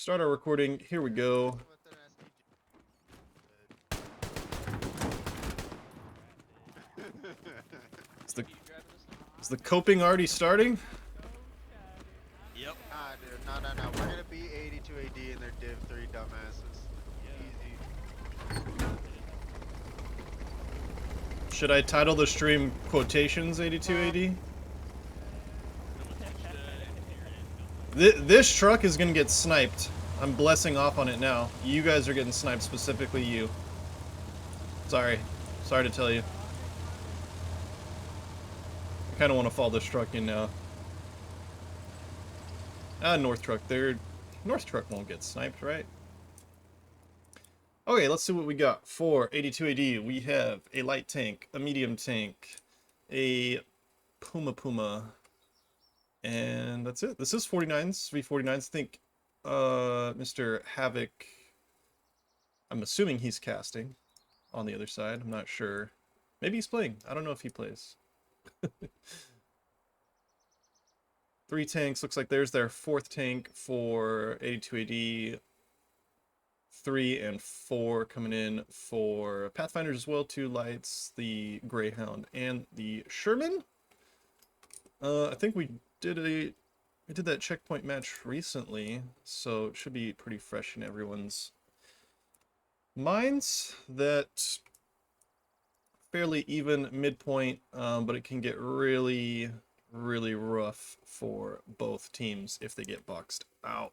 Start our recording. Here we go. Is the coping already starting? Yep. Nah, dude, no. We're gonna be 82 AD and they're Div 3 dumbasses. Easy. Should I title the stream Quotations 82 AD? This truck is gonna get sniped. I'm blessing off on it now. You guys are getting sniped, specifically you. Sorry to tell you. I kind of want to fall this truck in now. North truck. North truck won't get sniped, right? Okay, let's see what we got for 82 AD. We have a light tank, a medium tank, a Puma, and that's it. This is 49s, V49s. I think Mr. Havoc, I'm assuming he's casting on the other side. I'm not sure. Maybe he's playing. I don't know if he plays. 3 tanks. Looks like there's their 4th tank for 82 AD. 3 and 4 coming in for Pathfinders as well. 2 lights, the Greyhound and the Sherman. I think we did that checkpoint match recently, so it should be pretty fresh in everyone's minds. That fairly even midpoint, but it can get really rough for both teams if they get boxed out.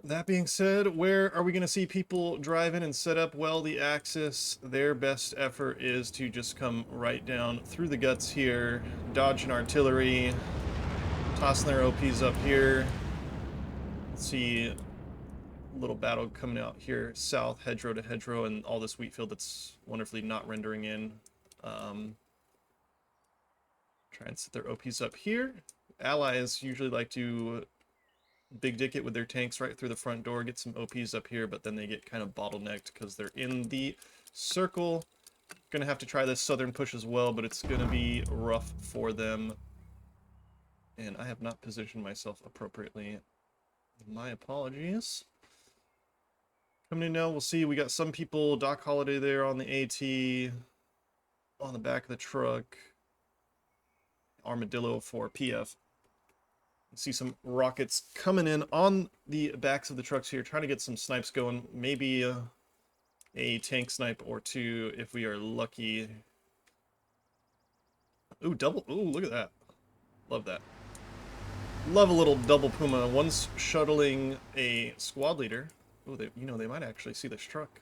That being said, where are we going to see people drive in and set up? Well, the Axis, their best effort is to just come right down through the guts here, dodging artillery, tossing their OPs up here. Let's see a little battle coming out here south, hedgerow to hedgerow, and all this wheat field that's wonderfully not rendering in. Try and set their OPs up here. Allies usually like to big dick it with their tanks right through the front door, get some OPs up here, but then they get kind of bottlenecked because they're in the circle. Gonna have to try this southern push as well, but it's gonna be rough for them. And I have not positioned myself appropriately. My apologies. Coming in now, we'll see. We got some people, Doc Holiday there on the AT, on the back of the truck. Armadillo for PF. See some rockets coming in on the backs of the trucks here, trying to get some snipes going. Maybe a tank snipe or 2 if we are lucky. Ooh, double. Ooh, look at that. Love that. Love a little double Puma. One's shuttling a squad leader. Oh, they might actually see this truck.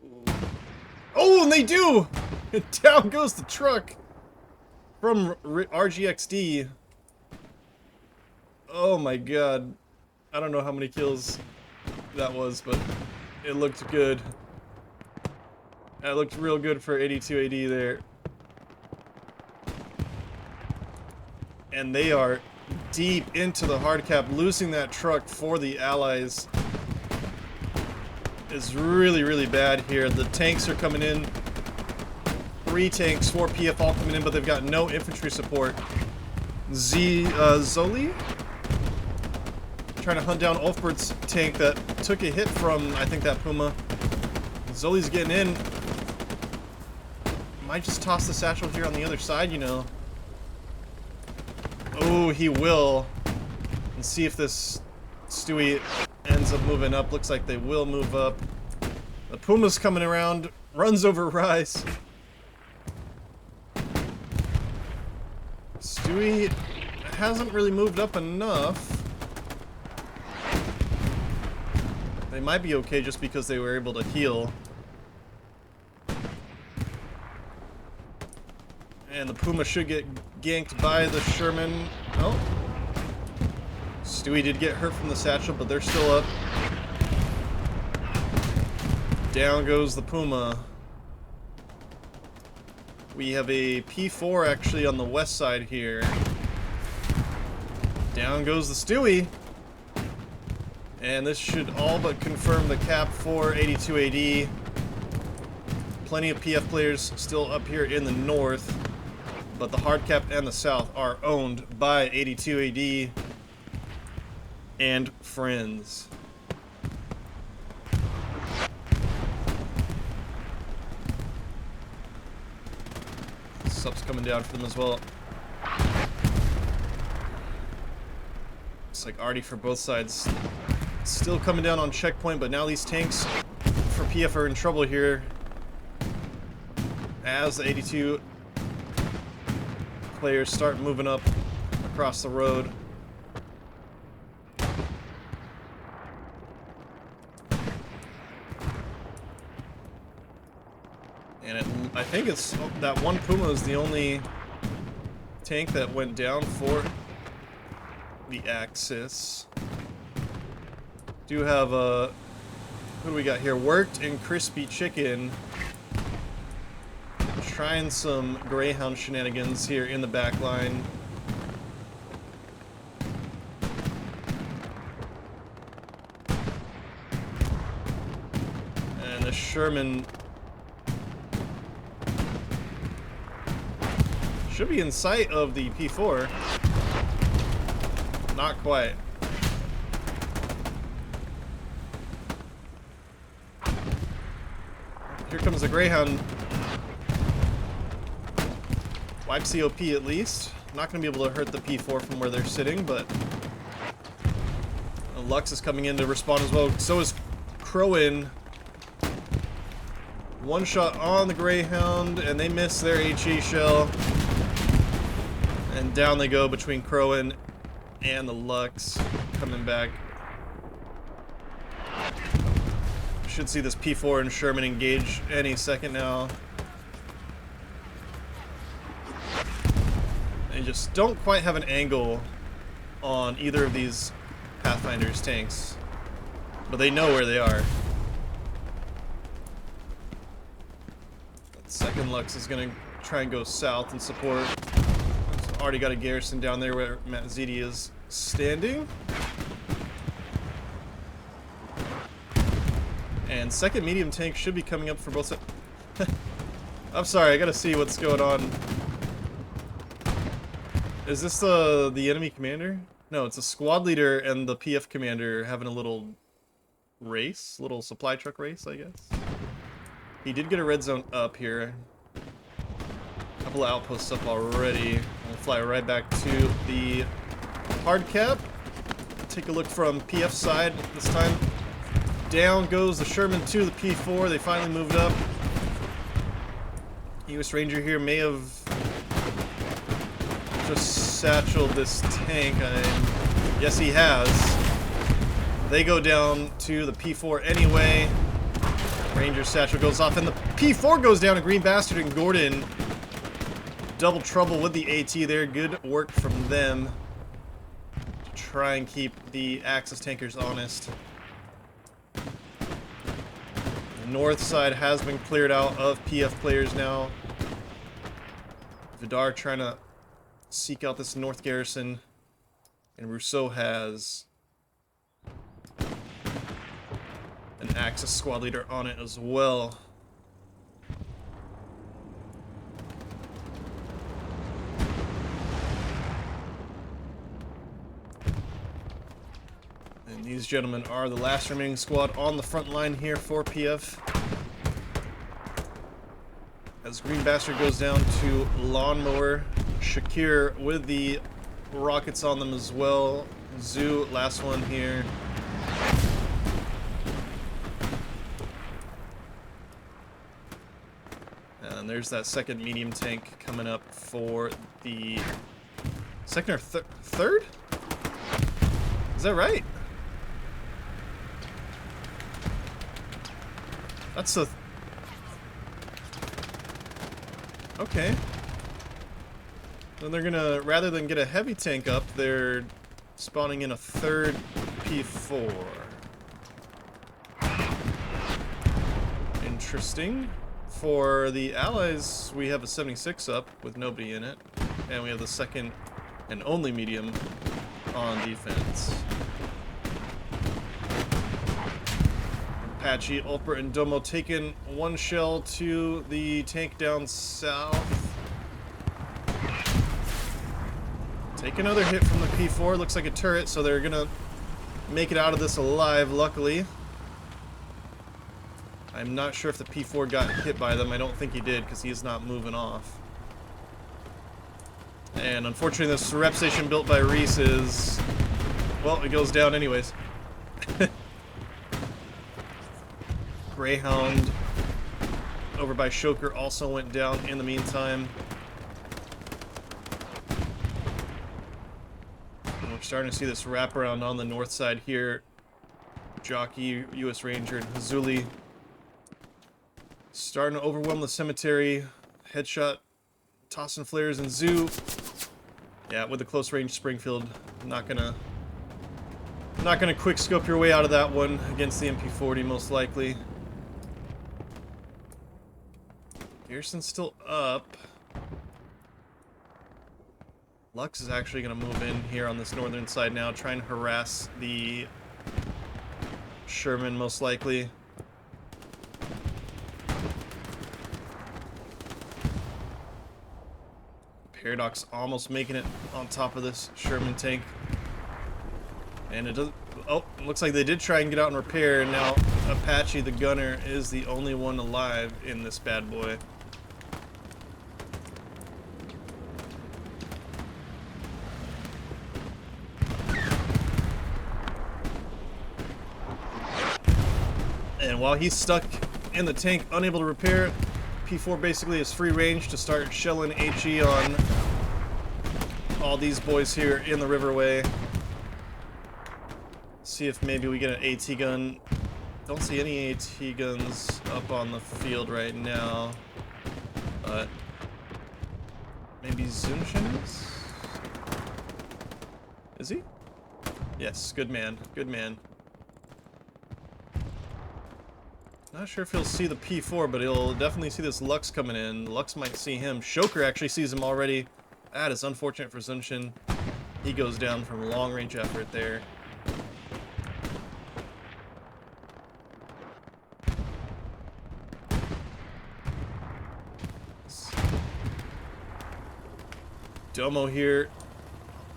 Ooh. Oh, and they do! Down goes the truck from RGXD. Oh my god. I don't know how many kills that was, but it looked good. That looked real good for 82 AD there. And they are deep into the hard cap. Losing that truck for the Allies is really bad here. The tanks are coming in. 3 tanks, 4 PF all coming in, but they've got no infantry support. Zoli trying to hunt down Ulfbert's tank that took a hit from, I think, that Puma. Zoli's getting in. Might just toss the satchel here on the other side, you know. Oh, he will. And see if this Stewie ends up moving up. Looks like they will move up. The Puma's coming around, runs over Rise. Stewie hasn't really moved up enough. They might be okay just because they were able to heal. And the Puma should get ganked by the Sherman. Oh. Stewie did get hurt from the satchel, but they're still up. Down goes the Puma. We have a P4 actually on the west side here. Down goes the Stewie. And this should all but confirm the cap for 82 AD. Plenty of PF players still up here in the north. but the hard cap and the south are owned by 82 AD and friends. Subs coming down for them as well. It's like Artie for both sides. Still coming down on checkpoint, but now these tanks for PF are in trouble here. As the 82 players start moving up across the road. And I think it's that one Puma is the only tank that went down for the Axis. Do have a, who do we got here? Worked and Crispy Chicken. Trying some Greyhound shenanigans here in the back line. And the Sherman should be in sight of the P4. Not quite. Here comes the Greyhound. Wipes the OP at least. Not going to be able to hurt the P4 from where they're sitting, but Lux is coming in to respond as well. So is Crowan. One shot on the Greyhound, and they miss their HE shell. And down they go between Crowan and the Lux coming back. Should see this P4 and Sherman engage any second now. They just don't quite have an angle on either of these Pathfinder's tanks, but they know where they are. That second Lux is going to try and go south and support. Already got a garrison down there where Matt Ziti is standing. And second medium tank should be coming up for both sides. I'm sorry, I gotta see what's going on. Is this the enemy commander? No, it's a squad leader and the PF commander having a little race, little supply truck race, I guess. He did get a red zone up here. A couple of outposts up already. We'll fly right back to the hard cap. Take a look from PF side this time. Down goes the Sherman to the P4. They finally moved up. US Ranger here may have just satcheled this tank. Yes, he has. They go down to the P4 anyway. Ranger satchel goes off, and the P4 goes down. A Green Bastard and Gordon. Double trouble with the AT there. Good work from them to try and keep the Axis tankers honest. The north side has been cleared out of PF players now. Vidar trying to seek out this north garrison, and Rousseau has an Axis squad leader on it as well. And these gentlemen are the last remaining squad on the front line here for PF. As Green Bastard goes down to Lawnmower. Shakir with the rockets on them as well. Zoo, last one here. And there's that second medium tank coming up for the second or third? Is that right? That's the... Okay. Then they're gonna, rather than get a heavy tank up, they're spawning in a third P4. Interesting. For the Allies, we have a 76 up with nobody in it. And we have the second and only medium on defense. Apache, Ulper, and Domo taking one shell to the tank down south. Take another hit from the P4. Looks like a turret, so they're gonna make it out of this alive, luckily. I'm not sure if the P4 got hit by them. I don't think he did, because he is not moving off. And unfortunately, this rep station built by Reese is... well, it goes down anyways. Greyhound over by Shoker also went down in the meantime. And we're starting to see this wraparound on the north side here. Jockey, US Ranger, and Hazuli starting to overwhelm the cemetery. Headshot, tossing flares, and Zoo. Yeah, with a close range Springfield, not gonna quick scope your way out of that one against the MP40 most likely. Garrison's still up. Lux is actually gonna move in here on this northern side now, try and harass the Sherman most likely. Paradox almost making it on top of this Sherman tank. And it does... oh, looks like they did try and get out and repair, and now Apache, the gunner, is the only one alive in this bad boy. And while he's stuck in the tank, unable to repair it, P4 basically has free range to start shelling HE on all these boys here in the riverway. See if maybe we get an AT gun. Don't see any AT guns up on the field right now, but maybe Zunshin is? Is he? Yes, good man, good man. Not sure if he'll see the P4, but he'll definitely see this Lux coming in. Lux might see him. Shoker actually sees him already. That is unfortunate for Zunshin. He goes down from long range effort there. Domo here,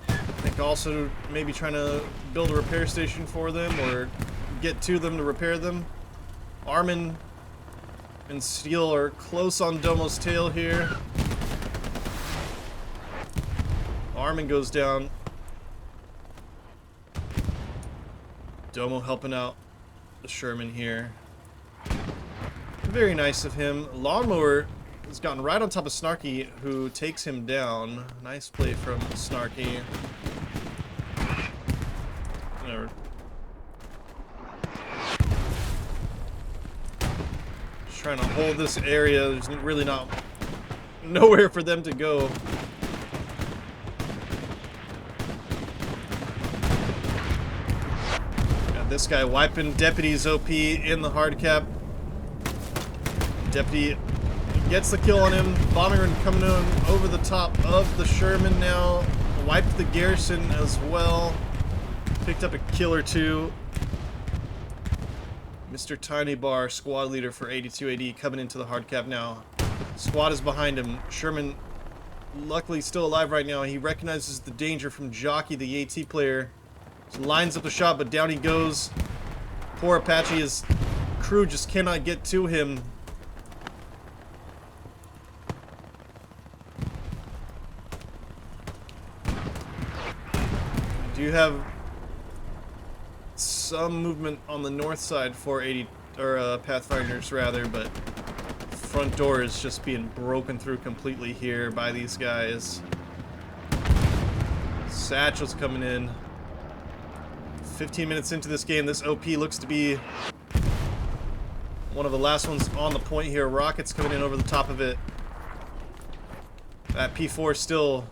I think also maybe trying to build a repair station for them or get to them to repair them. Armin and Steel are close on Domo's tail here. Armin goes down. Domo helping out the Sherman here. Very nice of him. Lawnmower has gotten right on top of Snarky, who takes him down. Nice play from Snarky. Just trying to hold this area. There's really nowhere for them to go. Got this guy wiping Deputy's OP in the hard cap. Deputy gets the kill on him. Bombing run coming in over the top of the Sherman now. Wiped the Garrison as well. Picked up a kill or two. Mr. Tiny Bar, squad leader for 82 AD, coming into the hard cap now. Squad is behind him. Sherman, luckily still alive right now. He recognizes the danger from Jockey, the AT player. Lines up the shot, but down he goes. Poor Apache, his crew just cannot get to him. Do you have some movement on the north side for Pathfinders rather, but front door is just being broken through completely here by these guys. Satchel's coming in. 15 minutes into this game, this OP looks to be one of the last ones on the point here. Rockets coming in over the top of it. That P4 still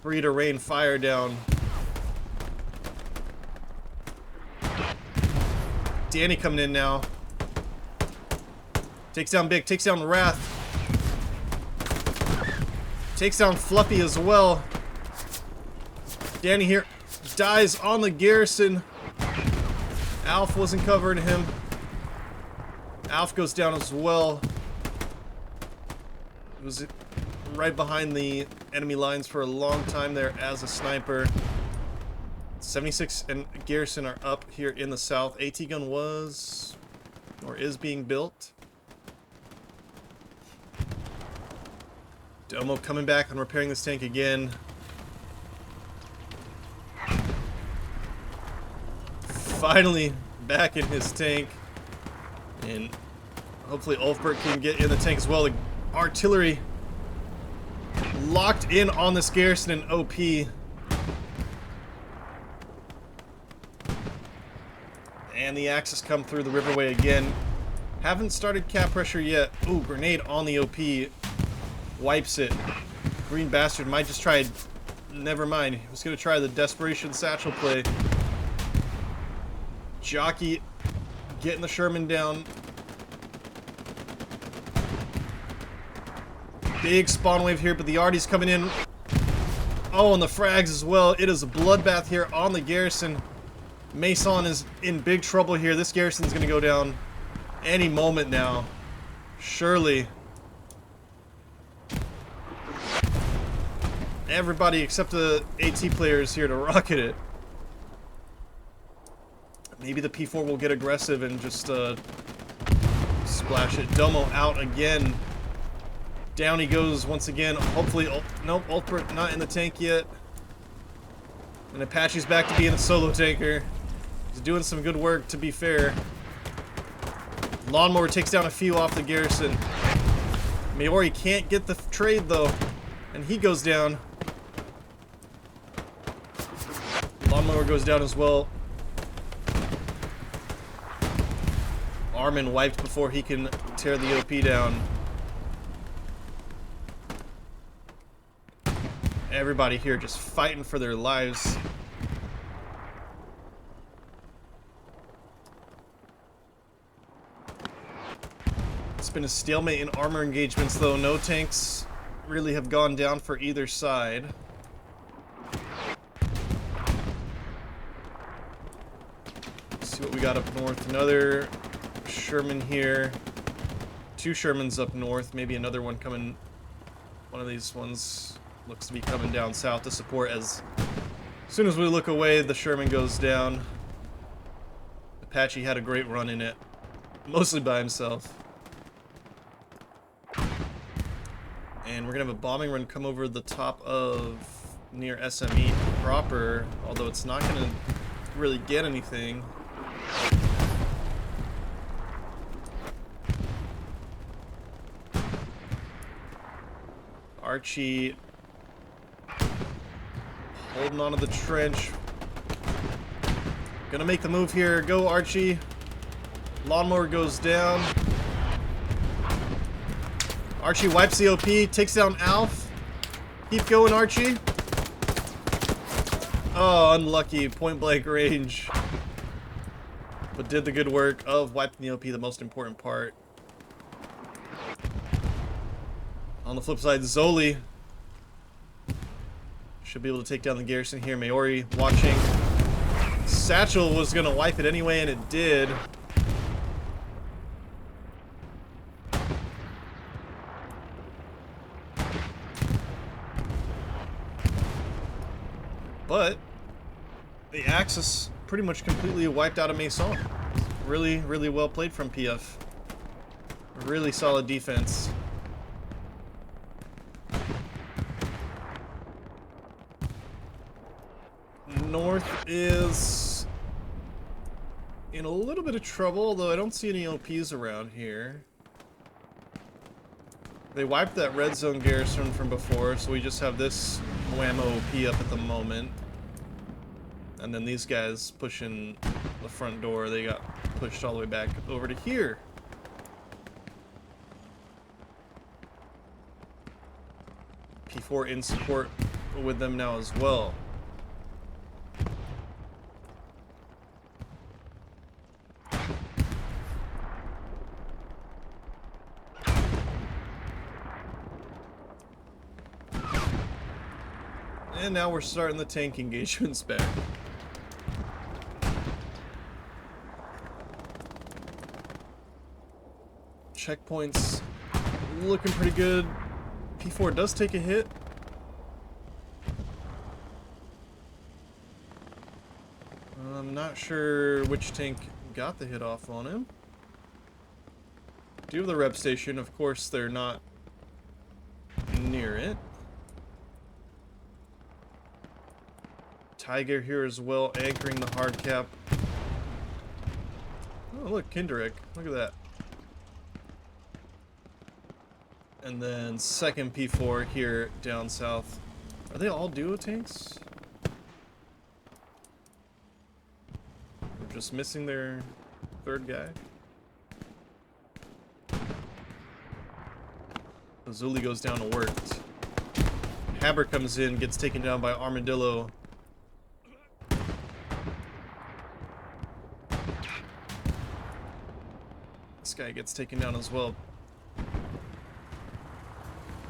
free to rain fire down. Danny coming in now. Takes down Big, takes down Wrath. Takes down Fluffy as well. Danny here dies on the Garrison. Alf wasn't covering him. Alf goes down as well. Was it right behind the enemy lines for a long time there as a sniper. 76 and Garrison are up here in the south. AT gun was, or is being built. Domo coming back and repairing this tank again. Finally back in his tank. And hopefully Ulfbert can get in the tank as well. The artillery locked in on this Garrison and OP. And the Axis come through the riverway again. Haven't started cap pressure yet. Ooh, grenade on the OP. Wipes it. Green bastard might just try. Never mind. He was going to try the desperation satchel play. Jockey getting the Sherman down. Big spawn wave here, but the Artie's coming in. Oh, and the frags as well. It is a bloodbath here on the Garrison. Mason is in big trouble here. This Garrison's going to go down any moment now. Surely. Everybody except the AT players here to rocket it. Maybe the P4 will get aggressive and just splash it. Domo out again. Down he goes once again. Hopefully, nope, Ulfbert not in the tank yet. And Apache's back to being a solo tanker. He's doing some good work, to be fair. Lawnmower takes down a few off the Garrison. Maori can't get the trade, though. And he goes down. Lawnmower goes down as well. Armin wiped before he can tear the OP down. Everybody here just fighting for their lives. It's been a stalemate in armor engagements, though. No tanks really have gone down for either side. Let's see what we got up north. Another Sherman here. 2 Shermans up north. Maybe another one coming. One of these ones looks to be coming down south to support. As soon as we look away, the Sherman goes down. Apache had a great run in it. Mostly by himself. And we're going to have a bombing run come over the top of near SME proper. Although it's not going to really get anything. Archie holding onto the trench. Gonna make the move here. Go, Archie. Lawnmower goes down. Archie wipes the OP, takes down Alf. Keep going, Archie. Oh, unlucky. Point blank range. But did the good work of wiping the OP, the most important part. On the flip side, Zoli should be able to take down the Garrison here. Maori watching. Satchel was going to wipe it anyway, and it did. But the Axis pretty much completely wiped out of Mason. Really, really well played from PF. Really solid defense. North is in a little bit of trouble, although I don't see any OPs around here. They wiped that red zone Garrison from before, so we just have this whammo OP up at the moment. And then these guys pushing the front door, they got pushed all the way back over to here. P4 in support with them now as well. And now we're starting the tank engagements back. Checkpoints looking pretty good. P4 does take a hit. I'm not sure which tank got the hit off on him. Do have the rep station. Of course, they're not near it. Tiger here as well, anchoring the hard cap. Oh, look, Kinderek. Look at that. And then second P4 here down south. Are they all duo tanks? We're just missing their third guy. Zuli goes down to worked. Haber comes in, gets taken down by Armadillo. This guy gets taken down as well.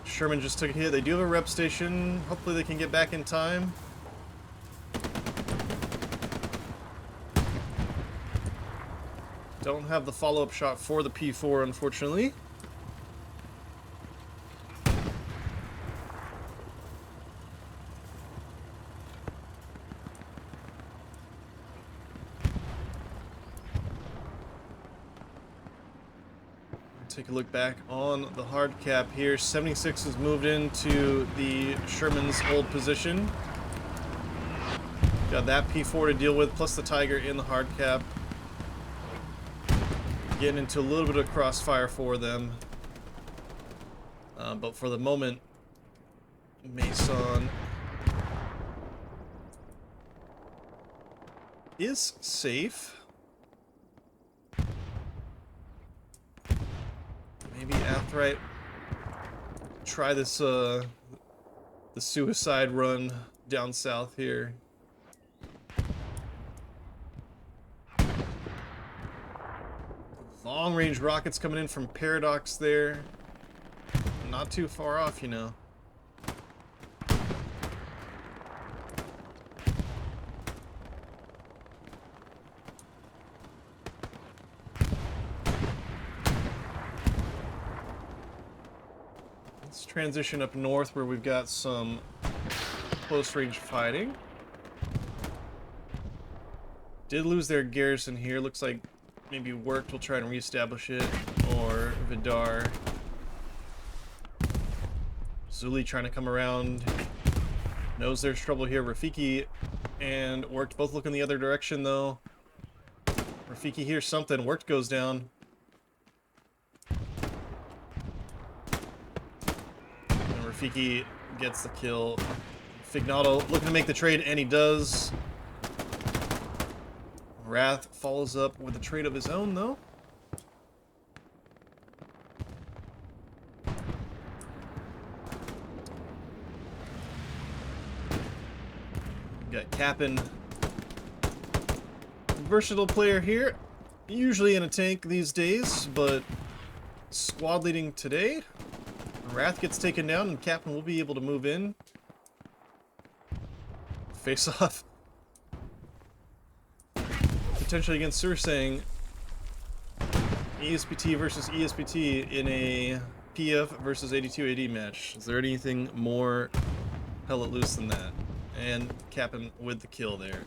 Sherman just took a hit. They do have a rep station. Hopefully they can get back in time. Don't have the follow-up shot for the P4, unfortunately. Take a look back on the hard cap here. 76 has moved into the Sherman's old position. Got that P4 to deal with, plus the Tiger in the hard cap. Getting into a little bit of crossfire for them. But for the moment, Mason is safe. Maybe Athrite try this the suicide run down south here. Long range rockets coming in from Paradox there. Not too far off, you know. Let's transition up north where we've got some close range fighting. Did lose their garrison here. Looks like maybe Worked will try and reestablish it, or Vidar. Zuli trying to come around. Knows there's trouble here. Rafiki and Worked both looking the other direction though. Rafiki hears something. Worked goes down. And Rafiki gets the kill. Fignato looking to make the trade, and he does. Wrath follows up with a trade of his own, though. Got Cap'n. Versatile player here. Usually in a tank these days, but squad leading today. Wrath gets taken down, and Cap'n will be able to move in. Face off. Potentially against Sursang. ESPT versus ESPT in a PF versus 82 AD match. Is there anything more hell let loose than that? And Cap'n with the kill there.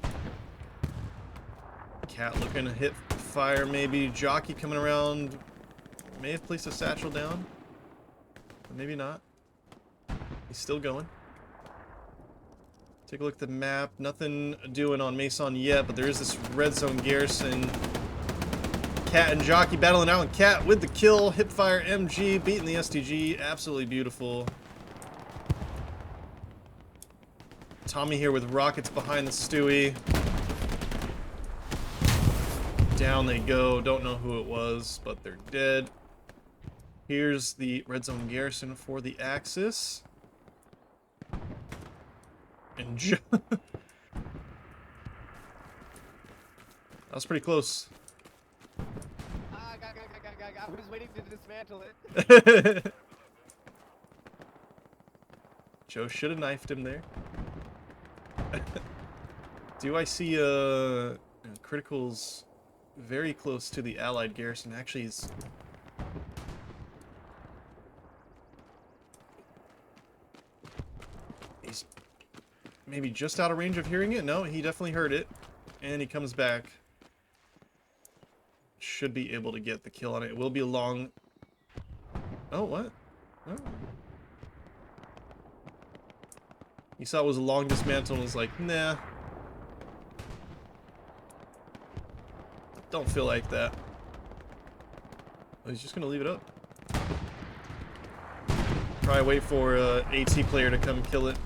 Cat looking to hit fire maybe. Jockey coming around. May have placed a satchel down. But maybe not. He's still going. Take a look at the map. Nothing doing on Mason yet, but there is this red zone garrison. Cat and Jockey battling out, and Cat with the kill. Hipfire MG beating the STG. Absolutely beautiful. Tommy here with rockets behind the Stewie. Down they go. Don't know who it was, but they're dead. Here's the red zone garrison for the Axis. And that was pretty close. I was waiting to dismantle it. Joe should have knifed him there. Do I see criticals very close to the allied garrison? Actually, he's He's maybe just out of range of hearing it. No, he definitely heard it. And he comes back. Should be able to get the kill on it. It will be a long... Oh, what? Oh. He saw it was a long dismantle and was like, nah. Don't feel like that. Oh, he's just gonna leave it up. Probably wait for a AT player to come kill it.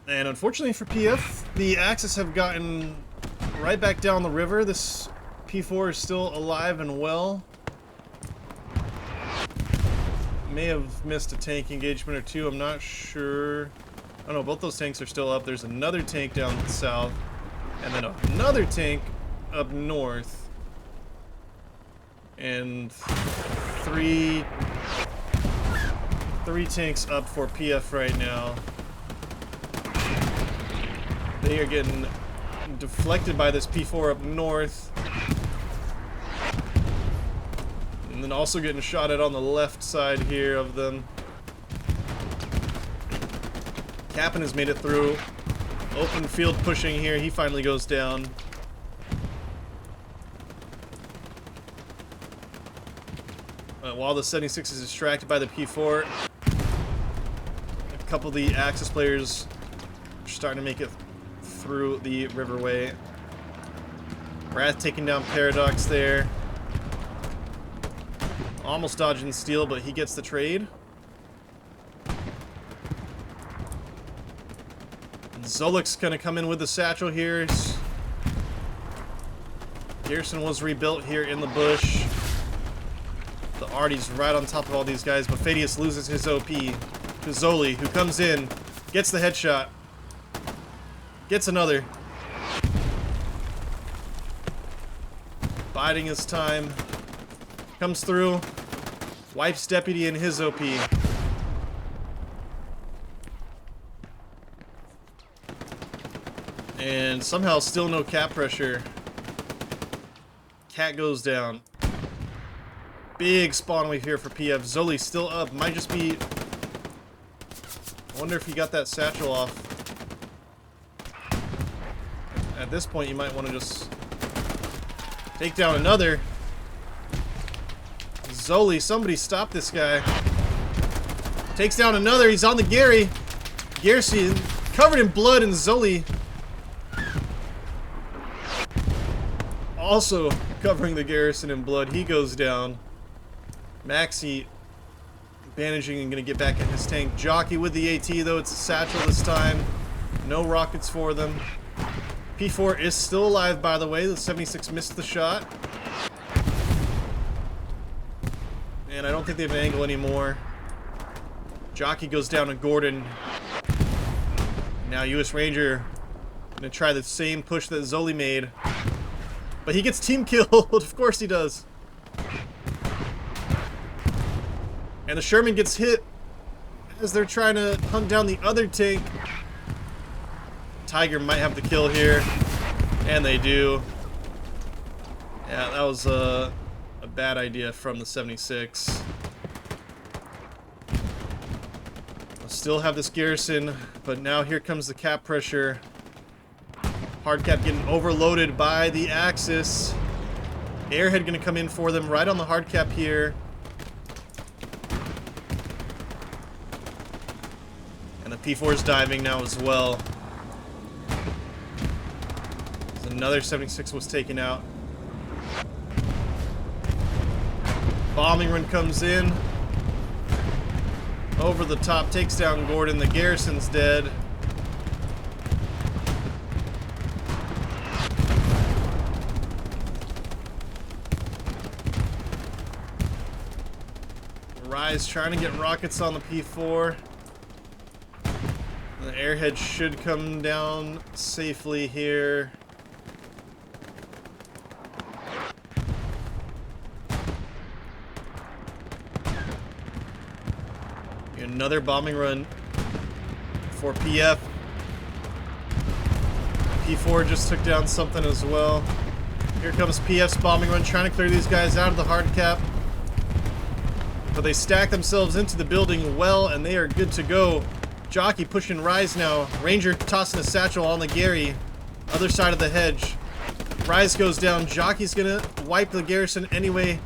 And unfortunately for PF, the Axis have gotten right back down the river. This P4 is still alive and well. May have missed a tank engagement or two, I'm not sure. Oh no, both those tanks are still up. There's another tank down south, and then another tank up north. And three tanks up for PF right now. They are getting deflected by this P4 up north. And then also getting shot at on the left side here of them. Cap'n has made it through. Open field pushing here. He finally goes down. While the 76 is distracted by the P4, a couple of the Axis players are starting to make it through the riverway. Wrath taking down Paradox there. Almost dodging steel, but he gets the trade. Zolik's gonna come in with the satchel here. Garrison was rebuilt here in the bush. The Artie's right on top of all these guys, but Fadius loses his OP to Zoli, who comes in, gets the headshot, gets another. Biding his time. Comes through, wipes Deputy and his OP. And somehow still no cap pressure. Cat goes down. Big spawn wave here for PF. Zoli still up. Might just be... I wonder if he got that satchel off. At this point, you might want to just take down another. Zoli, somebody stop this guy. Takes down another. He's on the Gary. Garrison covered in blood, and Zoli also covering the Garrison in blood. He goes down. Maxi bandaging and gonna get back in his tank. Jockey with the AT, though. It's a satchel this time. No rockets for them. P4 is still alive, by the way. The 76 missed the shot. And I don't think they have an angle anymore. Jockey goes down to Gordon. Now US Ranger gonna try the same push that Zoli made. But he gets team killed. Of course he does. And the Sherman gets hit as they're trying to hunt down the other tank. Tiger might have the kill here. And they do. Yeah, that was a bad idea from the 76. We'll still have this Garrison, but now here comes the cap pressure. Hard cap getting overloaded by the Axis. Airhead gonna come in for them right on the hard cap here. And the P4 is diving now as well. Another 76 was taken out. Bombing run comes in. Over the top, takes down Gordon. The Garrison's dead. Rise trying to get rockets on the P4. The airhead should come down safely here. Another bombing run for PF. P4 just took down something as well. Here comes PF's bombing run, trying to clear these guys out of the hard cap. but they stack themselves into the building well, and they are good to go. Jockey pushing Rise now. Ranger tossing a satchel on the Gary. Other side of the hedge. Rise goes down. Jockey's gonna wipe the garrison anyway.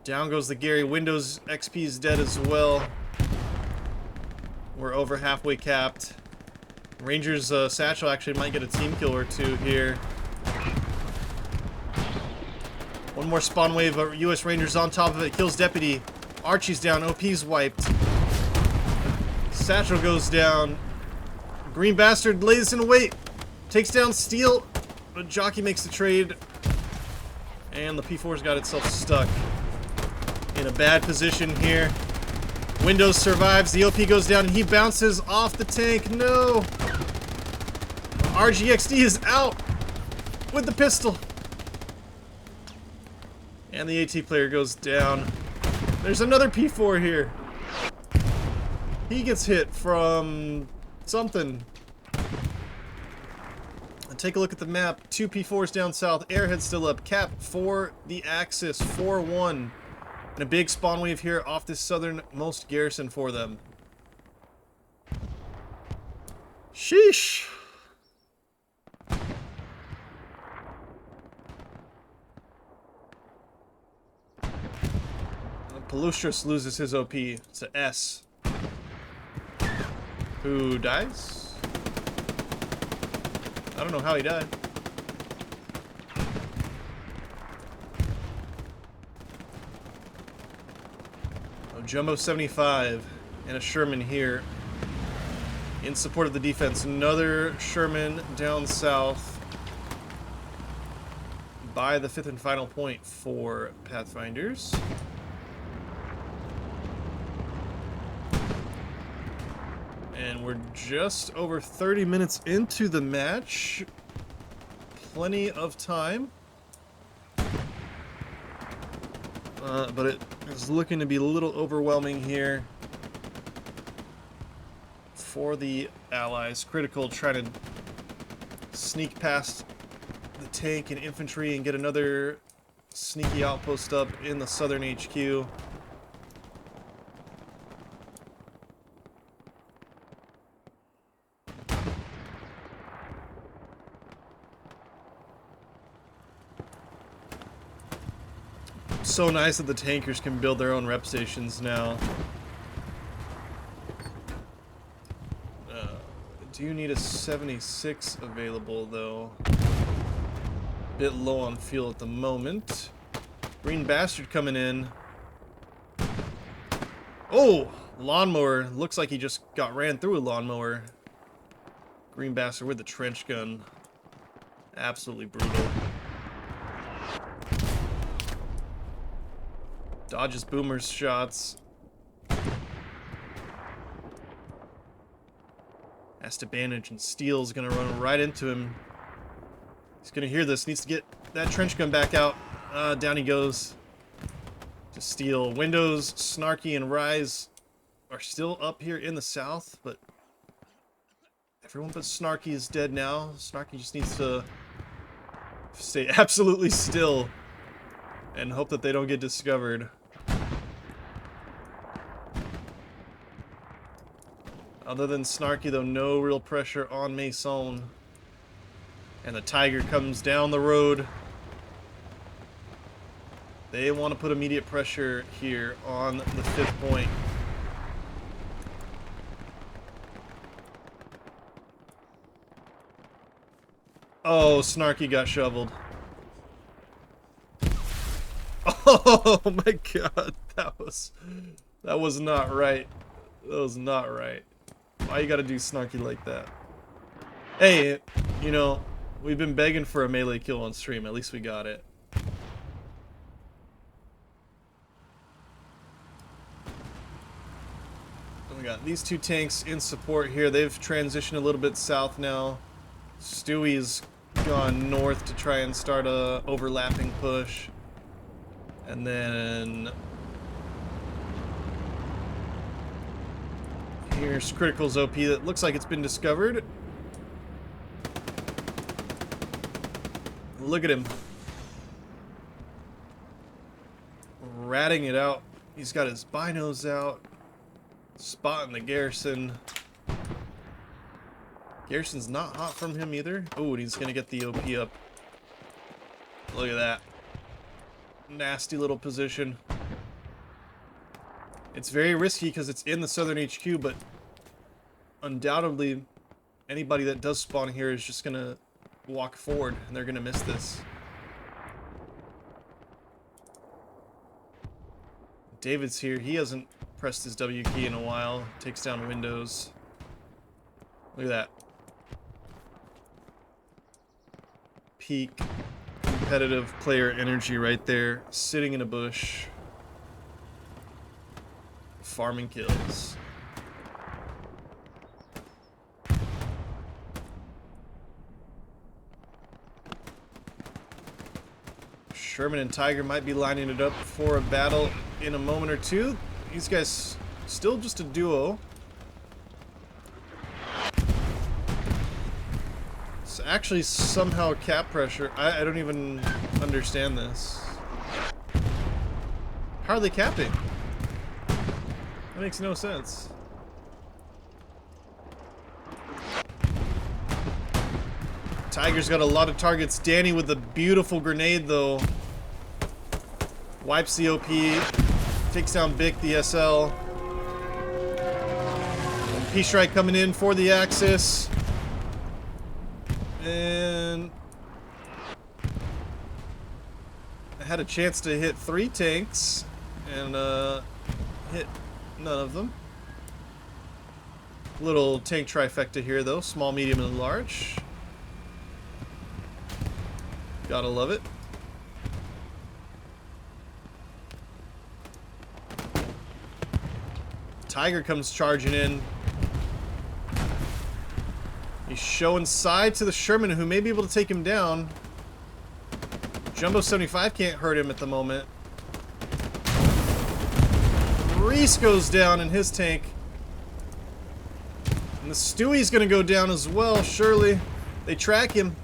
Down goes the Gary. Windows XP is dead as well. We're over halfway capped. Ranger's satchel actually might get a team kill or two here. One more spawn wave of US Rangers on top of it. Kills Deputy. Archie's down. OP's wiped. Satchel goes down. Green Bastard lays in wait. Takes down Steel. But Jockey makes the trade. And the P4's got itself stuck in a bad position here. Windows survives. The OP goes down and he bounces off the tank. No! RGXD is out with the pistol. And the AT player goes down. There's another P4 here. He gets hit from something. And take a look at the map. 2 P4s down south. Airhead still up. Cap for the Axis. 4-1. And a big spawn wave here off this southernmost garrison for them. Sheesh. Palustris loses his OP. It's a S. Who dies? I don't know how he died. Oh, Jumbo 75 and a Sherman here in support of the defense. Another Sherman down south by the 5th and final point for Pathfinders. And we're just over 30 minutes into the match. Plenty of time. But it is looking to be a little overwhelming here for the Allies. Critical trying to sneak past the tank and infantry and get another sneaky outpost up in the southern HQ. So nice that the tankers can build their own rep stations now. Do you need a 76 available though? Bit low on fuel at the moment. Green Bastard coming in. Oh! Lawnmower. Looks like he just got ran through a lawnmower. Green Bastard with the trench gun. Absolutely brutal. Dodges Boomer's shots. Has to bandage, and Steel's gonna run right into him. He's gonna hear this. Needs to get that trench gun back out. Down he goes. To Steel. Windows, Snarky, and Rise are still up here in the south, but everyone but Snarky is dead now. Snarky just needs to stay absolutely still and hope that they don't get discovered. Other than Snarky, though, no real pressure on Mason. And the Tiger comes down the road. They want to put immediate pressure here on the 5th point. Oh, Snarky got shoveled. Oh my god, that was not right. That was not right. Why you gotta do Snarky like that? Hey, you know, we've been begging for a melee kill on stream. At least we got it. And we got these 2 tanks in support here. They've transitioned a little bit south now. Stewie's gone north to try and start a overlapping push. And then here's Critical's OP that looks like it's been discovered. Look at him. ratting it out. He's got his binos out. Spotting the Garrison. Garrison's not hot from him either. Oh, and he's gonna get the OP up. Look at that. Nasty little position. It's very risky because it's in the southern HQ, but undoubtedly anybody that does spawn here is just gonna walk forward and they're gonna miss this. David's here. He hasn't pressed his W key in a while. Takes down windows. Look at that. Peak competitive player energy right there. Sitting in a bush. Farming kills. Sherman and Tiger might be lining it up for a battle in a moment or two. These guys still just a duo. It's actually somehow cap pressure. I don't even understand this. How are they capping? That makes no sense. Tiger's got a lot of targets. Danny with the beautiful grenade though. Wipes the OP. Takes down Bic, the SL. P-Strike coming in for the Axis. And I had a chance to hit 3 tanks and hit none of them. Little tank trifecta here though. Small, medium, and large. Gotta love it. Tiger comes charging in. He's showing side to the Sherman, who may be able to take him down. Jumbo 75 can't hurt him at the moment. Reese goes down in his tank. And the Stewie's gonna go down as well, surely. They track him.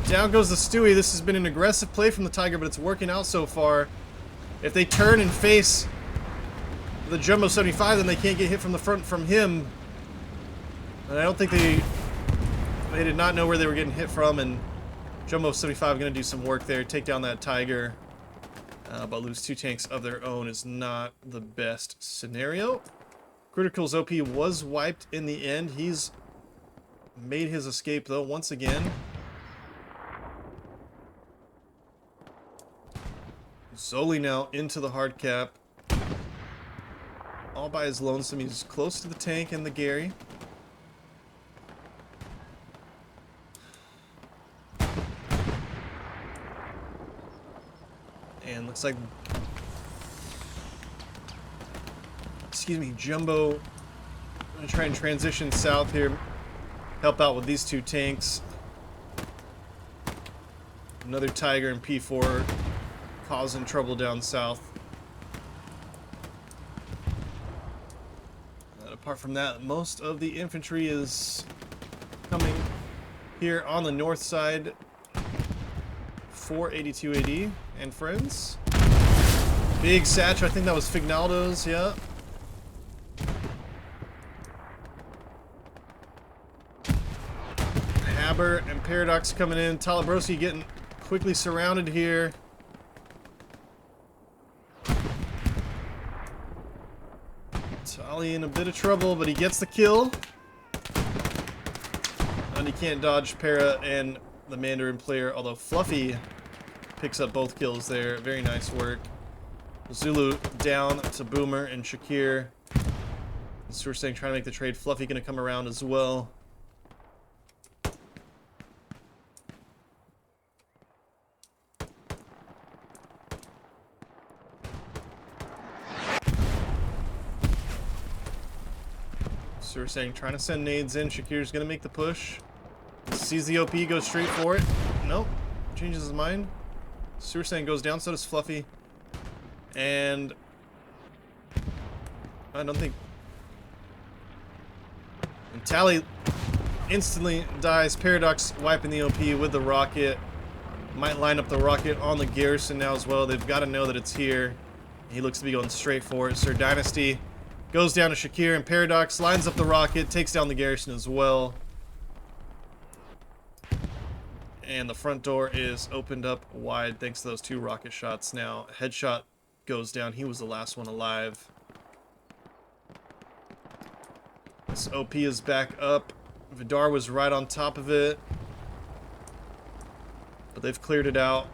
Down goes the Stewie. This has been an aggressive play from the Tiger, but it's working out so far. If they turn and face the Jumbo 75, then they can't get hit from the front from him. And I don't think they did not know where they were getting hit from, and Jumbo 75 going to do some work there, take down that Tiger, but lose 2 tanks of their own is not the best scenario. Critical's OP was wiped in the end. He's made his escape though once again. Zoli now into the hard cap. All by his lonesome. He's close to the tank and the Gary. And looks like, excuse me, Jumbo. I'm gonna try and transition south here. Help out with these 2 tanks. Another Tiger and P4 causing trouble down south. Apart from that, most of the infantry is coming here on the north side for 82 AD and friends. Big Satchel, I think that was Fignaldo's, yeah. Haber and Paradox coming in. Talabrosi getting quickly surrounded here. Tali in a bit of trouble, but he gets the kill. And he can't dodge Para and the Mandarin player, although Fluffy picks up both kills there. Very nice work. Zulu down to Boomer and Shakir. So we're saying trying to make the trade. Fluffy going to come around as well. So we're saying trying to send nades in. Shakir's going to make the push. Sees the OP, goes straight for it. Nope. Changes his mind. So we're saying goes down, so does Fluffy. And I don't think... And Tally instantly dies. Paradox wiping the OP with the rocket. Might line up the rocket on the garrison now as well. They've got to know that it's here. He looks to be going straight for it. Sir Dynasty goes down to Shakir, and Paradox lines up the rocket, takes down the garrison as well. And the front door is opened up wide thanks to those 2 rocket shots now. Headshot goes down. He was the last one alive. This OP is back up. Vidar was right on top of it. But they've cleared it out.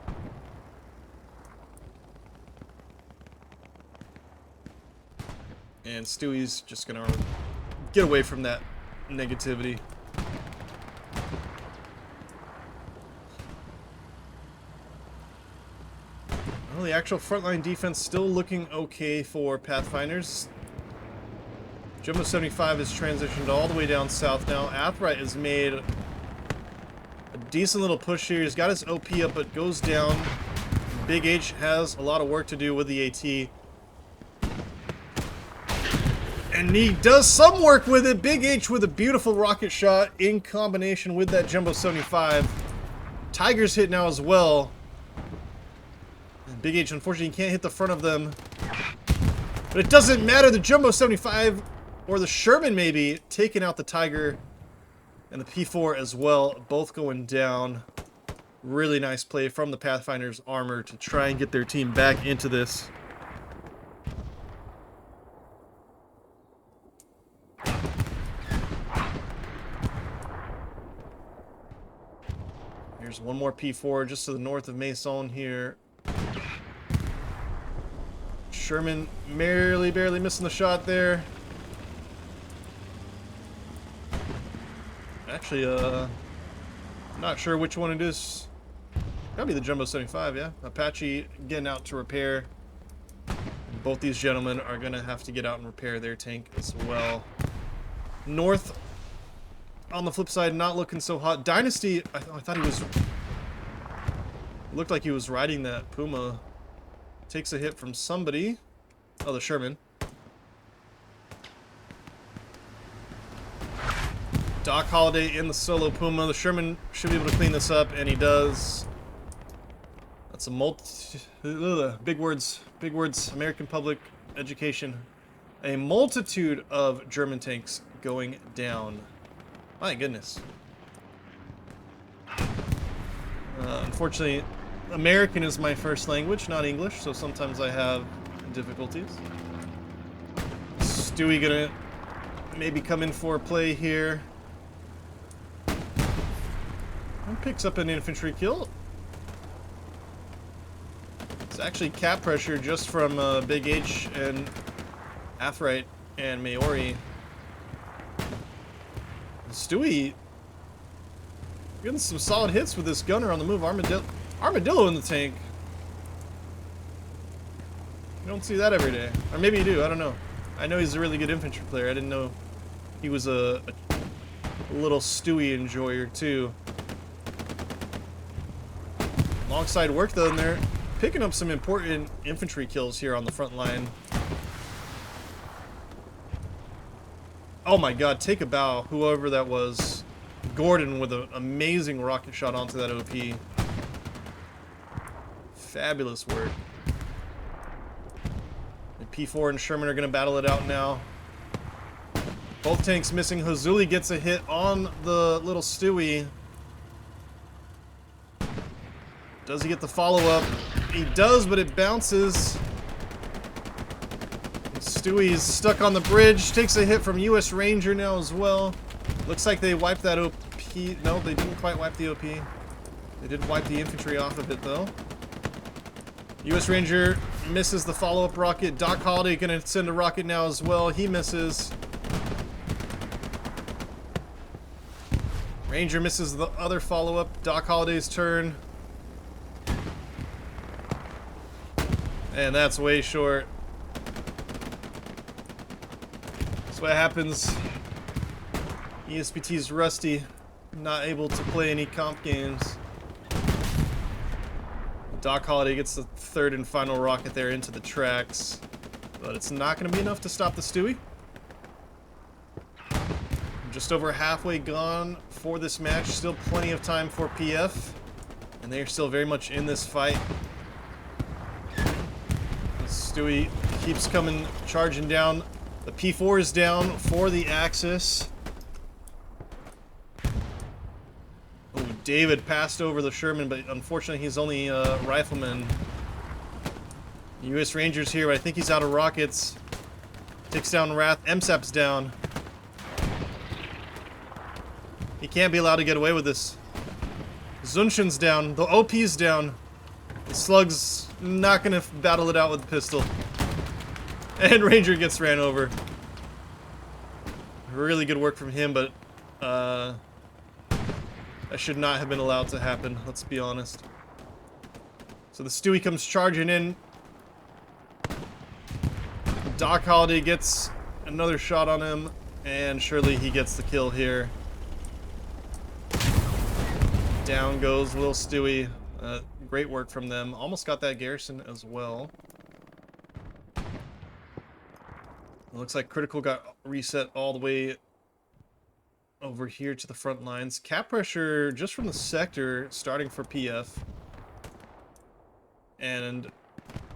And Stewie's just gonna get away from that negativity. Well, the actual frontline defense still looking okay for Pathfinders. Jumbo 75 has transitioned all the way down south now. Athright has made a decent little push here. He's got his OP up, but goes down. Big H has a lot of work to do with the AT. And he does some work with it. Big H with a beautiful rocket shot in combination with that Jumbo 75. Tiger's hit now as well. And Big H, unfortunately, can't hit the front of them. But it doesn't matter. The Jumbo 75, or the Sherman maybe, taking out the Tiger and the P4 as well. Both going down. Really nice play from the Pathfinder's armor to try and get their team back into this. Here's one more P4 just to the north of Maison here. Sherman barely missing the shot there. Actually, not sure which one it is. Gotta be the Jumbo 75, yeah. Apache getting out to repair. Both these gentlemen are gonna have to get out and repair their tank as well. North, on the flip side, not looking so hot. Dynasty, I thought he was... Looked like he was riding that Puma. Takes a hit from somebody. Oh, the Sherman. Doc Holliday in the solo Puma. The Sherman should be able to clean this up, and he does. That's a big words, American public education. A multitude of German tanks going down. My goodness. Unfortunately, American is my first language, not English, so sometimes I have difficulties. Stewie gonna maybe come in for a play here. And picks up an infantry kill. It's actually cap pressure just from Big H and Athright and Maori. Stewie getting some solid hits with this gunner on the move. Armadillo in the tank. You don't see that every day. Or maybe you do, I don't know. I know he's a really good infantry player. I didn't know he was a little Stewie enjoyer too. Alongside work though, and they're picking up some important infantry kills here on the front line. Oh my god, take a bow, whoever that was. Gordon with an amazing rocket shot onto that OP. Fabulous work. And P4 and Sherman are going to battle it out now. Both tanks missing. Hazuli gets a hit on the little Stewie. Does he get the follow-up? He does, but it bounces. Stewie's stuck on the bridge. Takes a hit from US Ranger now as well. Looks like they wiped that OP. No, they didn't quite wipe the OP. They did wipe the infantry off of it, though. US Ranger misses the follow-up rocket. Doc Holliday gonna send a rocket now as well. He misses. Ranger misses the other follow-up. Doc Holliday's turn. And that's way short. That's what happens. ESPT's rusty. Not able to play any comp games. Doc Holliday gets the third and final rocket there into the tracks. But it's not going to be enough to stop the Stewie. Just over halfway gone for this match. Still plenty of time for PF. And And they're still very much in this fight. Stewie keeps coming, charging down. The P4 is down for the Axis. Oh, David passed over the Sherman, but unfortunately he's only a rifleman. U.S. Rangers here, but I think he's out of rockets. Takes down Wrath. MSAP's down. He can't be allowed to get away with this. Zunshin's down. The OP's down. The Slug's not gonna battle it out with the pistol. And Ranger gets ran over. Really good work from him, but that should not have been allowed to happen, let's be honest. So the Stewie comes charging in. Doc Holliday gets another shot on him, and surely he gets the kill here. Down goes Lil Stewie. Great work from them. Almost got that garrison as well. It looks like Critical got reset all the way over here to the front lines. Cap pressure just from the sector starting for PF. And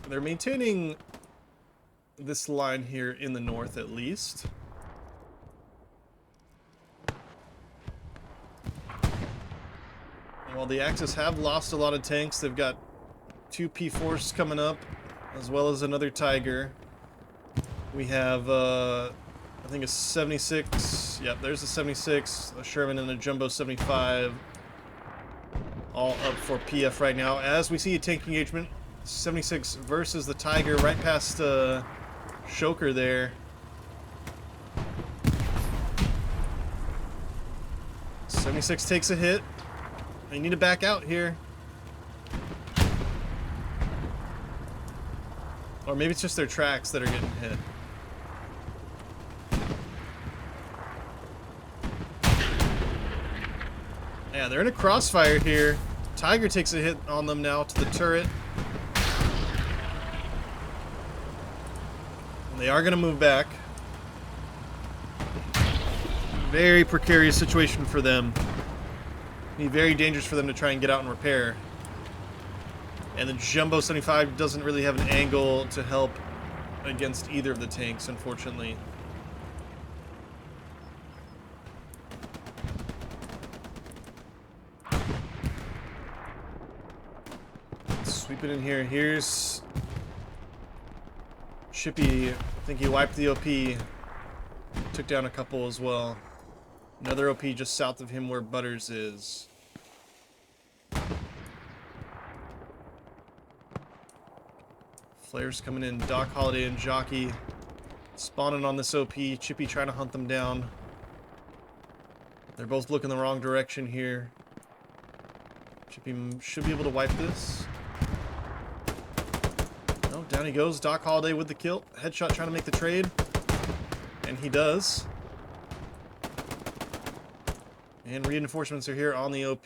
they're maintaining this line here in the north at least. While the Axis have lost a lot of tanks, they've got 2 P4s coming up, as well as another Tiger. We have, I think a 76, yep, there's a 76, a Sherman and a Jumbo 75, all up for PF right now. As we see a tank engagement, 76 versus the Tiger right past Shoker there. '76 takes a hit. They need to back out here. Or maybe it's just their tracks that are getting hit. Yeah, they're in a crossfire here. Tiger takes a hit on them now to the turret. And they are going to move back. Very precarious situation for them. Be very dangerous for them to try and get out and repair. And the Jumbo 75 doesn't really have an angle to help against either of the tanks, unfortunately. Sweep it in here. Here's Chippy. I think he wiped the OP. Took down a couple as well. Another OP just south of him where Butters is. Flares coming in. Doc Holliday and Jockey spawning on this OP. Chippy trying to hunt them down. They're both looking the wrong direction here. Chippy should be able to wipe this. Oh, down he goes. Doc Holliday with the kill. Headshot trying to make the trade. And he does. And reinforcements are here on the OP.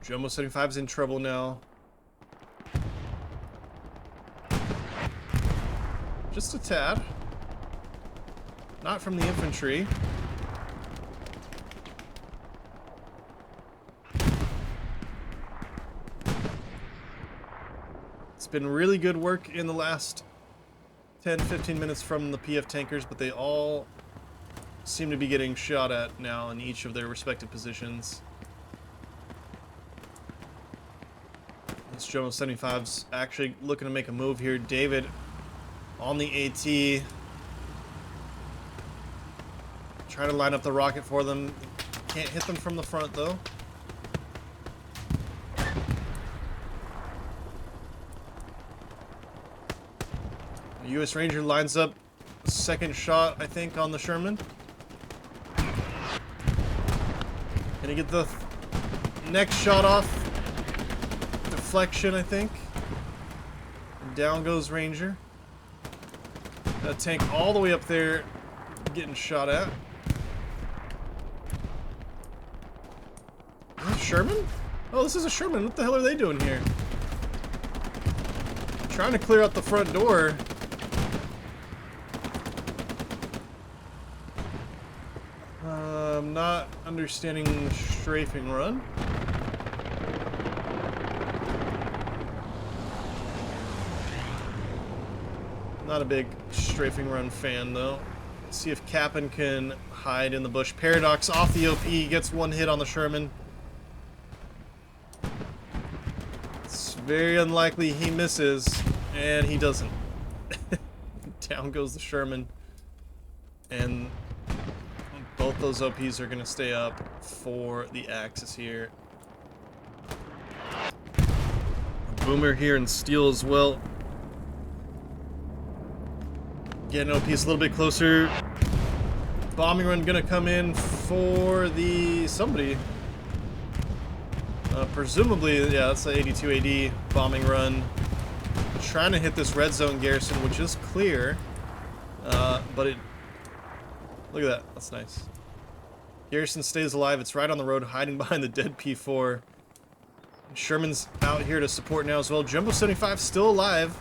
Jumbo 75's in trouble now. Just a tad. Not from the infantry. It's been really good work in the last 10-15 minutes from the PF tankers, but they all seem to be getting shot at now in each of their respective positions. This Jumbo 75's actually looking to make a move here. David on the AT. Trying to line up the rocket for them. Can't hit them from the front though. The U.S. Ranger lines up second shot, I think, on the Sherman. Can he get the next shot off? Deflection, I think. And down goes Ranger. That tank all the way up there getting shot at. Is that Sherman? Oh, this is a Sherman. What the hell are they doing here? Trying to clear out the front door. not understanding the strafing run. Not a big strafing run fan, though. Let's see if Cap'n can hide in the bush. Paradox off the OP, gets one hit on the Sherman. It's very unlikely he misses, and he doesn't. Down goes the Sherman. And both those OPs are going to stay up for the Axis here. Boomer here and Steel as well. Getting OPs a little bit closer. Bombing run going to come in for the somebody. Presumably, yeah, that's the 82 AD bombing run. Trying to hit this red zone garrison, which is clear. But it... Look at that. That's nice. Garrison stays alive. It's right on the road, hiding behind the dead P4. Sherman's out here to support now as well. Jumbo 75 still alive.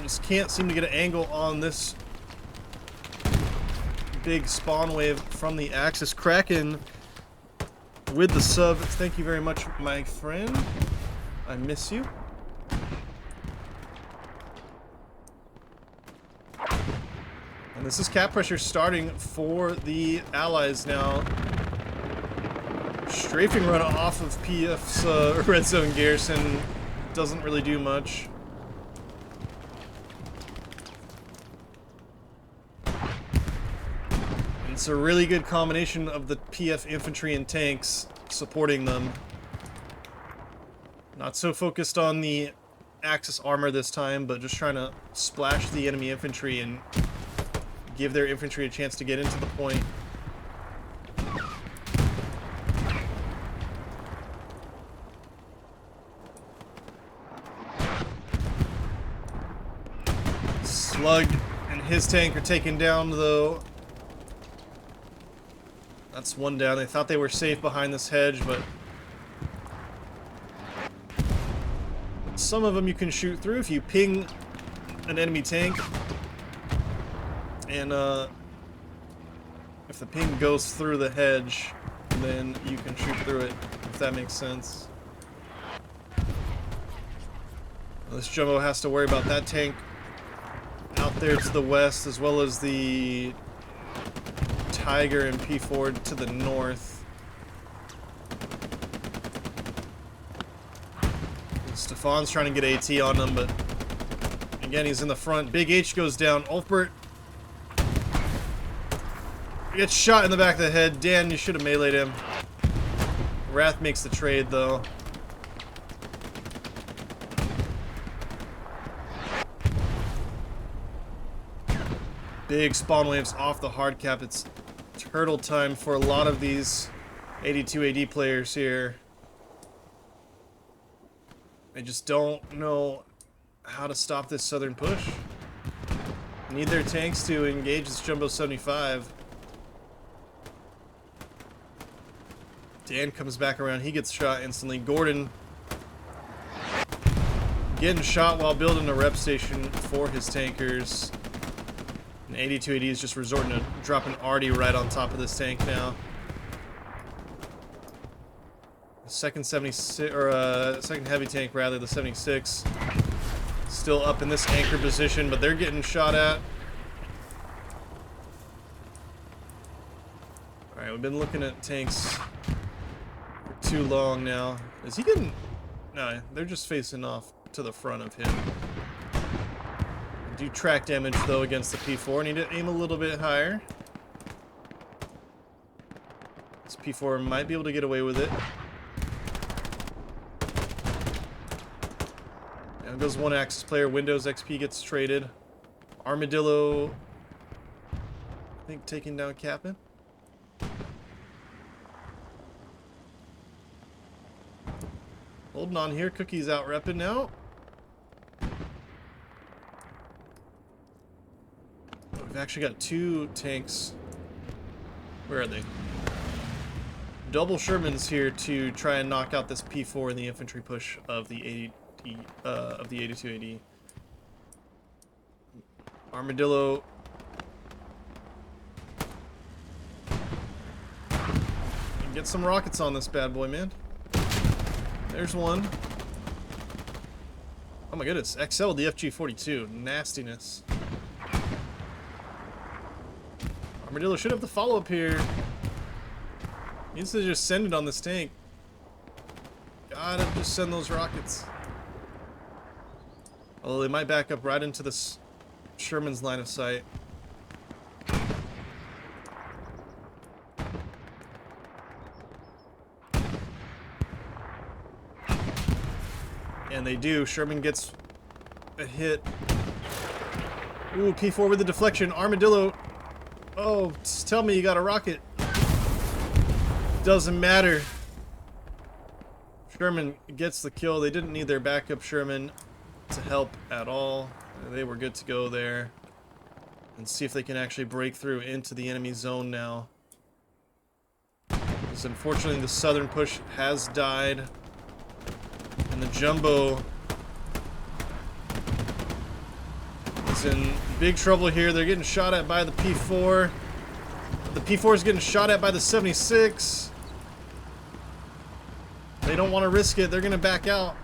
Just can't seem to get an angle on this big spawn wave from the Axis. Kraken with the sub. Thank you very much, my friend. I miss you. And this is cap pressure starting for the Allies now. Strafing run off of PF's red zone garrison doesn't really do much. And it's a really good combination of the PF infantry and tanks supporting them. Not so focused on the Axis armor this time, but just trying to splash the enemy infantry and give their infantry a chance to get into the point. Slug and his tank are taken down, though. That's one down. They thought they were safe behind this hedge, but some of them you can shoot through if you ping an enemy tank. And if the ping goes through the hedge, then you can shoot through it, if that makes sense. This Jumbo has to worry about that tank out there to the west, as well as the Tiger and P4 to the north. Stefan's trying to get AT on them, but again, he's in the front. Big H goes down. Ulfbert gets shot in the back of the head. Dan, you should have meleeed him. Wrath makes the trade, though. Big spawn waves off the hard cap. It's turtle time for a lot of these 82 AD players here. They just don't know how to stop this southern push. Need their tanks to engage this Jumbo 75. Dan comes back around. He gets shot instantly. Gordon getting shot while building a rep station for his tankers. And 82 AD is just resorting to dropping Artie right on top of this tank now. Second 76, or second heavy tank rather, the 76, still up in this anchor position, but they're getting shot at. All right, we've been looking at tanks for too long now. Is he getting? No, they're just facing off to the front of him. Do track damage though against the P4. Need to aim a little bit higher. This P4 might be able to get away with it. Now goes one Axis player. Windows XP gets traded. Armadillo, I think, taking down Captain. Holding on here. Cookie's out repping now. We've actually got two tanks. Where are they? Double Shermans here to try and knock out this P4 in the infantry push of the 82 AD. Armadillo Get some rockets on this bad boy, man. There's one. Oh my goodness, XL the FG-42. Nastiness. Armadillo should have the follow-up here. Needs to just send it on this tank. Gotta just send those rockets. Although they might back up right into this Sherman's line of sight. And they do. Sherman gets a hit. Ooh, P4 with the deflection. Armadillo. Oh, just tell me you got a rocket. Doesn't matter. Sherman gets the kill. They didn't need their backup Sherman to help at all. They were good to go there. And see if they can actually break through into the enemy zone now. Because unfortunately the southern push has died. And the Jumbo is in big trouble here. They're getting shot at by the P4. The P4 is getting shot at by the 76. They don't want to risk it. They're going to back out.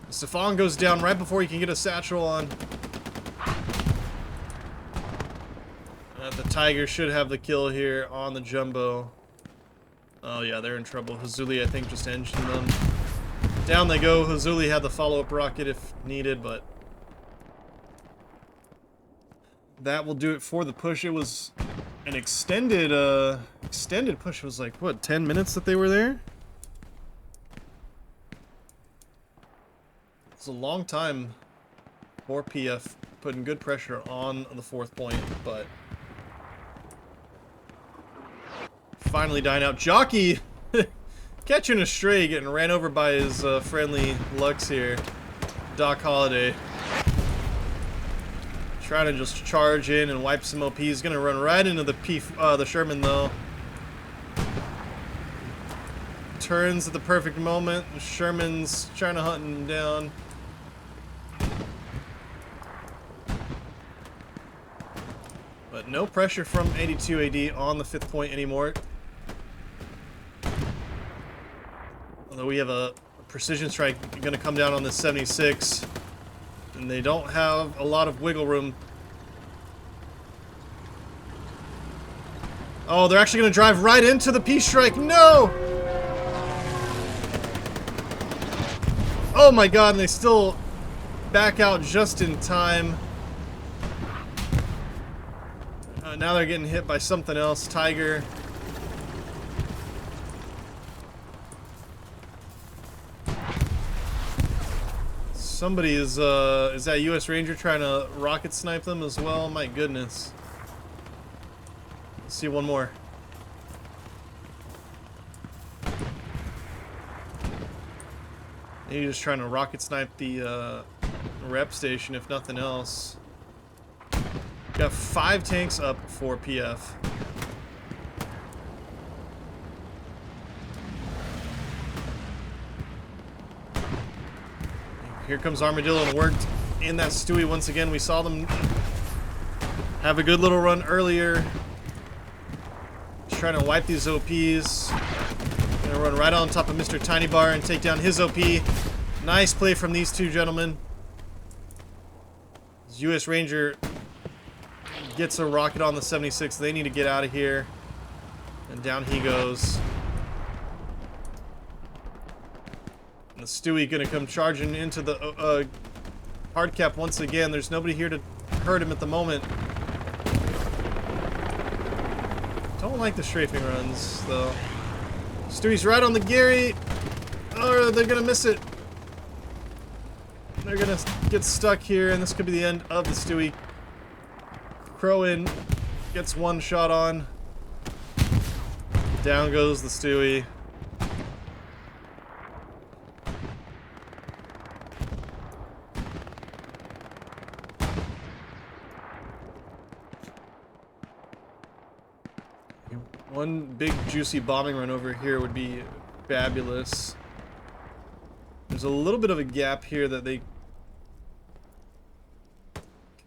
Stefan goes down right before he can get a satchel on. The Tiger should have the kill here on the Jumbo. Oh yeah, they're in trouble. Hazuli, I think, just engined them. Down they go. Hazuli had the follow-up rocket if needed, but that will do it for the push. It was an extended push. It was like, what, 10 minutes that they were there? It's a long time for PF, putting good pressure on the 4th point, but finally dying out. Jockey catching a stray, getting ran over by his friendly Lux here. Doc Holliday trying to just charge in and wipe some OP. He's gonna run right into the Sherman though. Turns at the perfect moment. Sherman's trying to hunt him down. But no pressure from 82 AD on the 5th point anymore. Although we have a precision strike going to come down on the 76. And they don't have a lot of wiggle room. Oh, they're actually going to drive right into the P-strike. No! Oh my god, and they still back out just in time. Now they're getting hit by something else. Tiger. Somebody is that US Ranger trying to rocket snipe them as well? My goodness. Let's see one more. Maybe just trying to rocket snipe the rep station, if nothing else. Got 5 tanks up for PF. Here comes Armadillo, and worked in that Stewie once again. We saw them have a good little run earlier. Just trying to wipe these OPs. Gonna run right on top of Mr. Tiny Bar and take down his OP. Nice play from these two gentlemen. US Ranger gets a rocket on the 76. They need to get out of here. And down he goes. And the Stewie gonna come charging into the hard cap once again. There's nobody here to hurt him at the moment. Don't like the strafing runs, though. Stewie's right on the Gary. Oh, they're gonna miss it. They're gonna get stuck here, and this could be the end of the Stewie. Crowin gets one shot on. Down goes the Stewie. One big juicy bombing run over here would be fabulous. There's a little bit of a gap here that they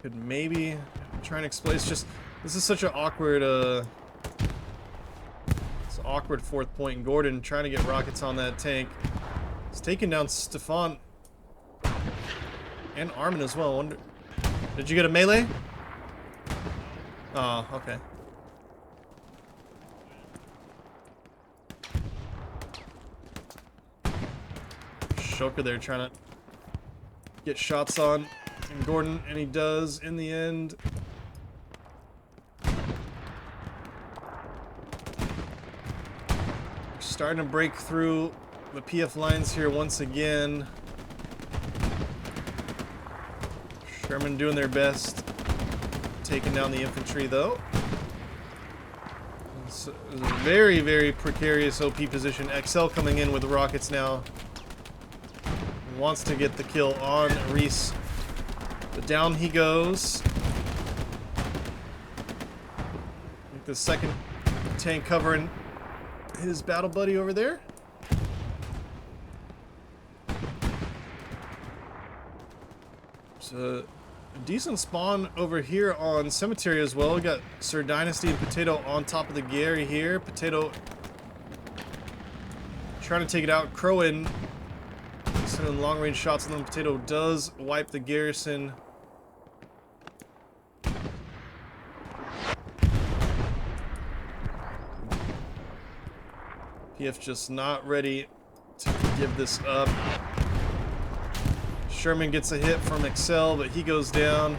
could maybe try and exploit. It's just This is such an awkward, it's an awkward fourth point. And Gordon trying to get rockets on that tank. He's taking down Stefan and Armin as well. Wonder, did you get a melee? Oh, okay. Shoker there trying to get shots on and Gordon, and he does in the end. Starting to break through the PF lines here once again. Sherman doing their best, taking down the infantry though. It's a very, very precarious OP position. XL coming in with rockets now. Wants to get the kill on Reese, but down he goes. The second tank covering his battle buddy over there. So a decent spawn over here on Cemetery as well. We got Sir Dynasty and Potato on top of the Gary here. Potato trying to take it out. Crowin sending long range shots on them. Potato does wipe the garrison. PF just not ready to give this up. Sherman gets a hit from Excel, but he goes down.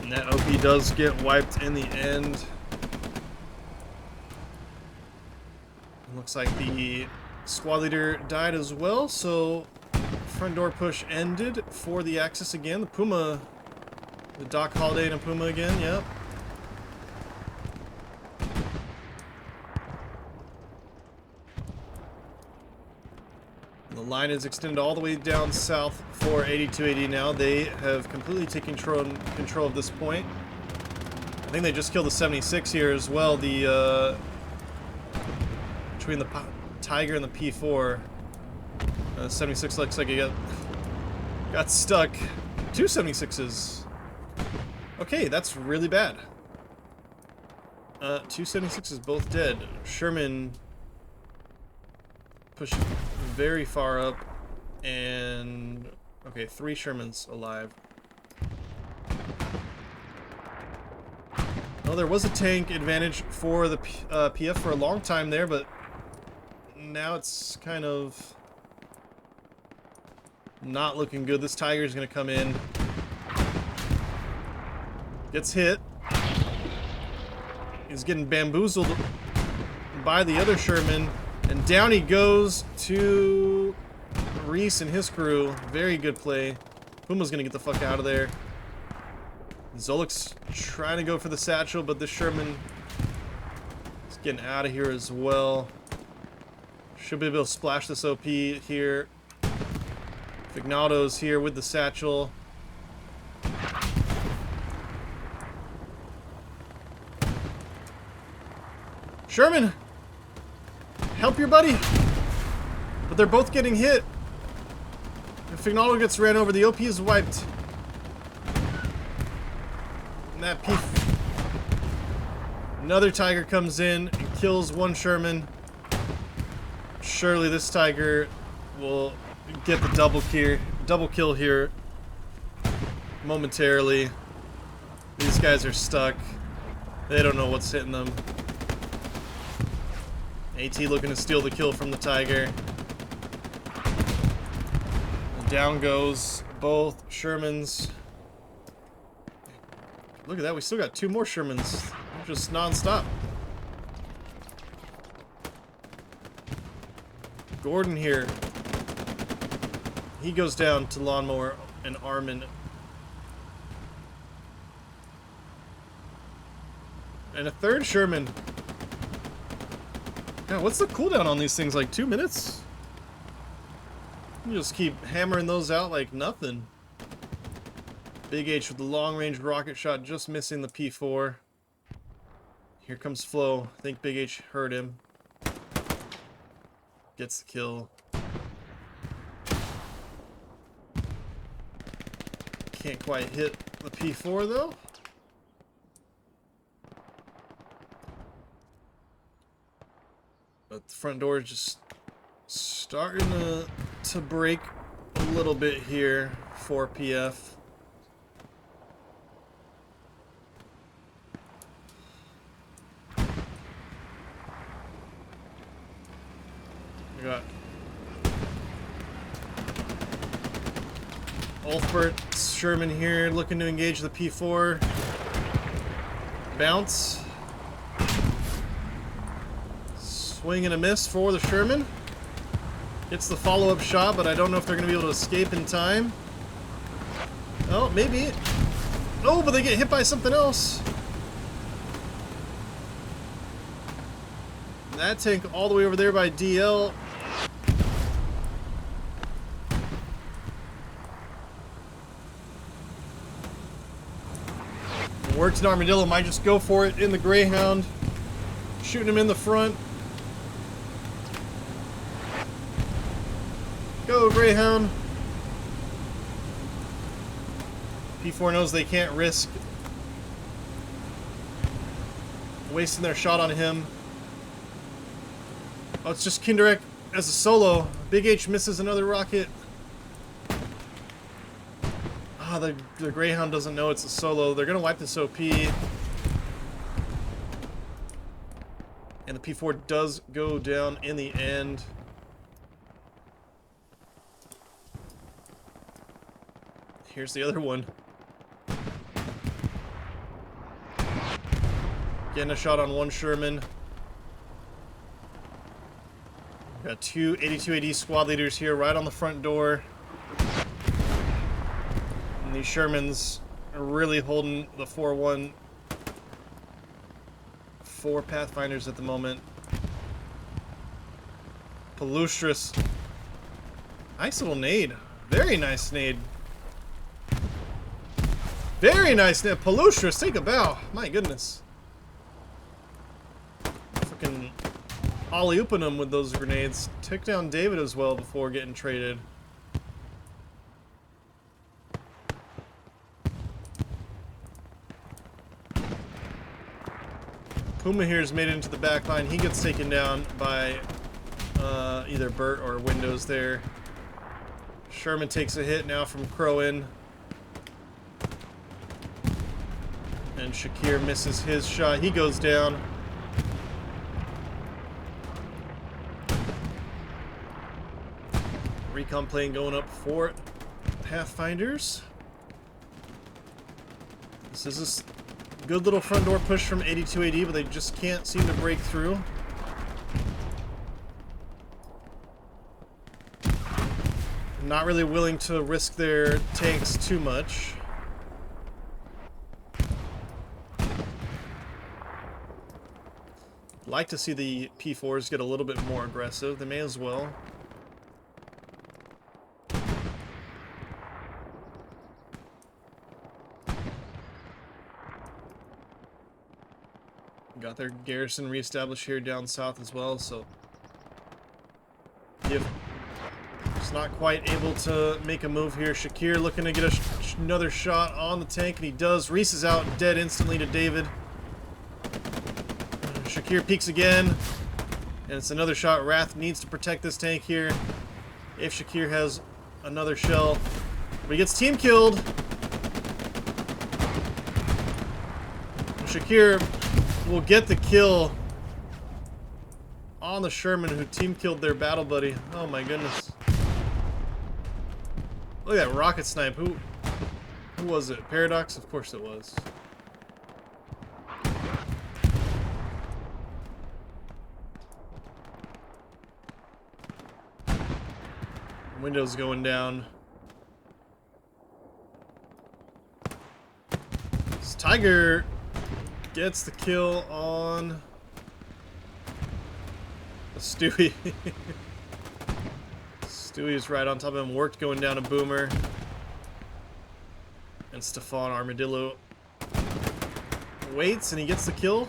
And that OP does get wiped in the end. It looks like the squad leader died as well, so front door push ended for the Axis again. The Puma, the Doc Holiday and a Puma again, yep. The line is extended all the way down south for 8280 now. They have completely taken control of this point. I think they just killed the 76 here as well. The between the Tiger and the P4. 76 looks like he got stuck. 2 76s. Okay, that's really bad. 2 76s both dead. Sherman pushing very far up, and okay, 3 Shermans alive. Well, there was a tank advantage for the PF for a long time there, but now it's kind of not looking good. This Tiger is going to come in. Gets hit. He's getting bamboozled by the other Sherman. And down he goes to Reese and his crew. Very good play. Puma's going to get the fuck out of there. Zolik's trying to go for the satchel, but this Sherman is getting out of here as well. Should be able to splash this OP here. Fignato's here with the satchel. Sherman! Help your buddy! But they're both getting hit. If Fignato gets ran over, the OP is wiped. And that P... Another Tiger comes in and kills one Sherman. Surely this Tiger will get the double kill here momentarily. These guys are stuck. They don't know what's hitting them. AT looking to steal the kill from the Tiger. And down goes both Shermans. Look at that, we still got 2 more Shermans. Just non-stop. Gordon here. He goes down to Lawnmower and Armin. And a third Sherman. God, what's the cooldown on these things? Like 2 minutes? You just keep hammering those out like nothing. Big H with the long-range rocket shot, just missing the P4. Here comes Flo. I think Big H heard him. Gets the kill. Can't quite hit the P4 though. But the front door is just starting to break a little bit here for PF. We got Ulfbert Sherman here looking to engage the P4. Bounce. Swing and a miss for the Sherman. Gets the follow-up shot, but I don't know if they're going to be able to escape in time. Oh, maybe. Oh, but they get hit by something else. That tank all the way over there by DL. Works in Armadillo, might just go for it in the Greyhound. Shooting him in the front. Go, Greyhound. P4 knows they can't risk wasting their shot on him. Oh, it's just Kinderek as a solo. Big H misses another rocket. Ah, the Greyhound doesn't know it's a solo. They're going to wipe this OP. And the P4 does go down in the end. Here's the other one. Getting a shot on one Sherman. Got two 82 AD squad leaders here right on the front door. And these Shermans are really holding the 4-1 for Pathfinders at the moment. Palustris. Nice little nade. Very nice nade. Very nice nade. Palustris, take a bow. My goodness. Freaking alley-ooping him with those grenades. Took down David as well before getting traded. Puma here's made it into the back line. He gets taken down by either Burt or Windows there. Sherman takes a hit now from Crowan. And Shakir misses his shot. He goes down. Recon plane going up for Pathfinders. This is a good little front door push from 82 AD, but they just can't seem to break through. Not really willing to risk their tanks too much. Like to see the P4s get a little bit more aggressive. They may as well. Got their garrison reestablished here down south as well, so if it's not quite able to make a move here. Shakir looking to get another shot on the tank, and he does. Reese is out dead instantly to David. Shakir peeks again, and it's another shot. Wrath needs to protect this tank here. If Shakir has another shell, but he gets team killed. Shakir will get the kill on the Sherman who team killed their battle buddy. Oh my goodness. Look at that rocket snipe. Who was it? Paradox? Of course it was. Windows going down. This Tiger gets the kill on Stewie. Stewie's right on top of him. Worked going down a Boomer. And Stefan Armadillo waits and he gets the kill.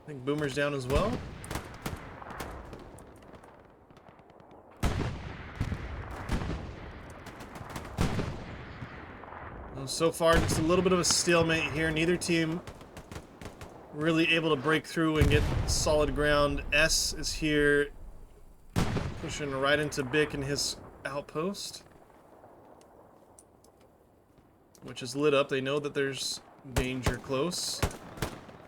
I think Boomer's down as well. So far, just a little bit of a stalemate here. Neither team really able to break through and get solid ground. S is here, pushing right into Bick and his outpost, which is lit up. They know that there's danger close.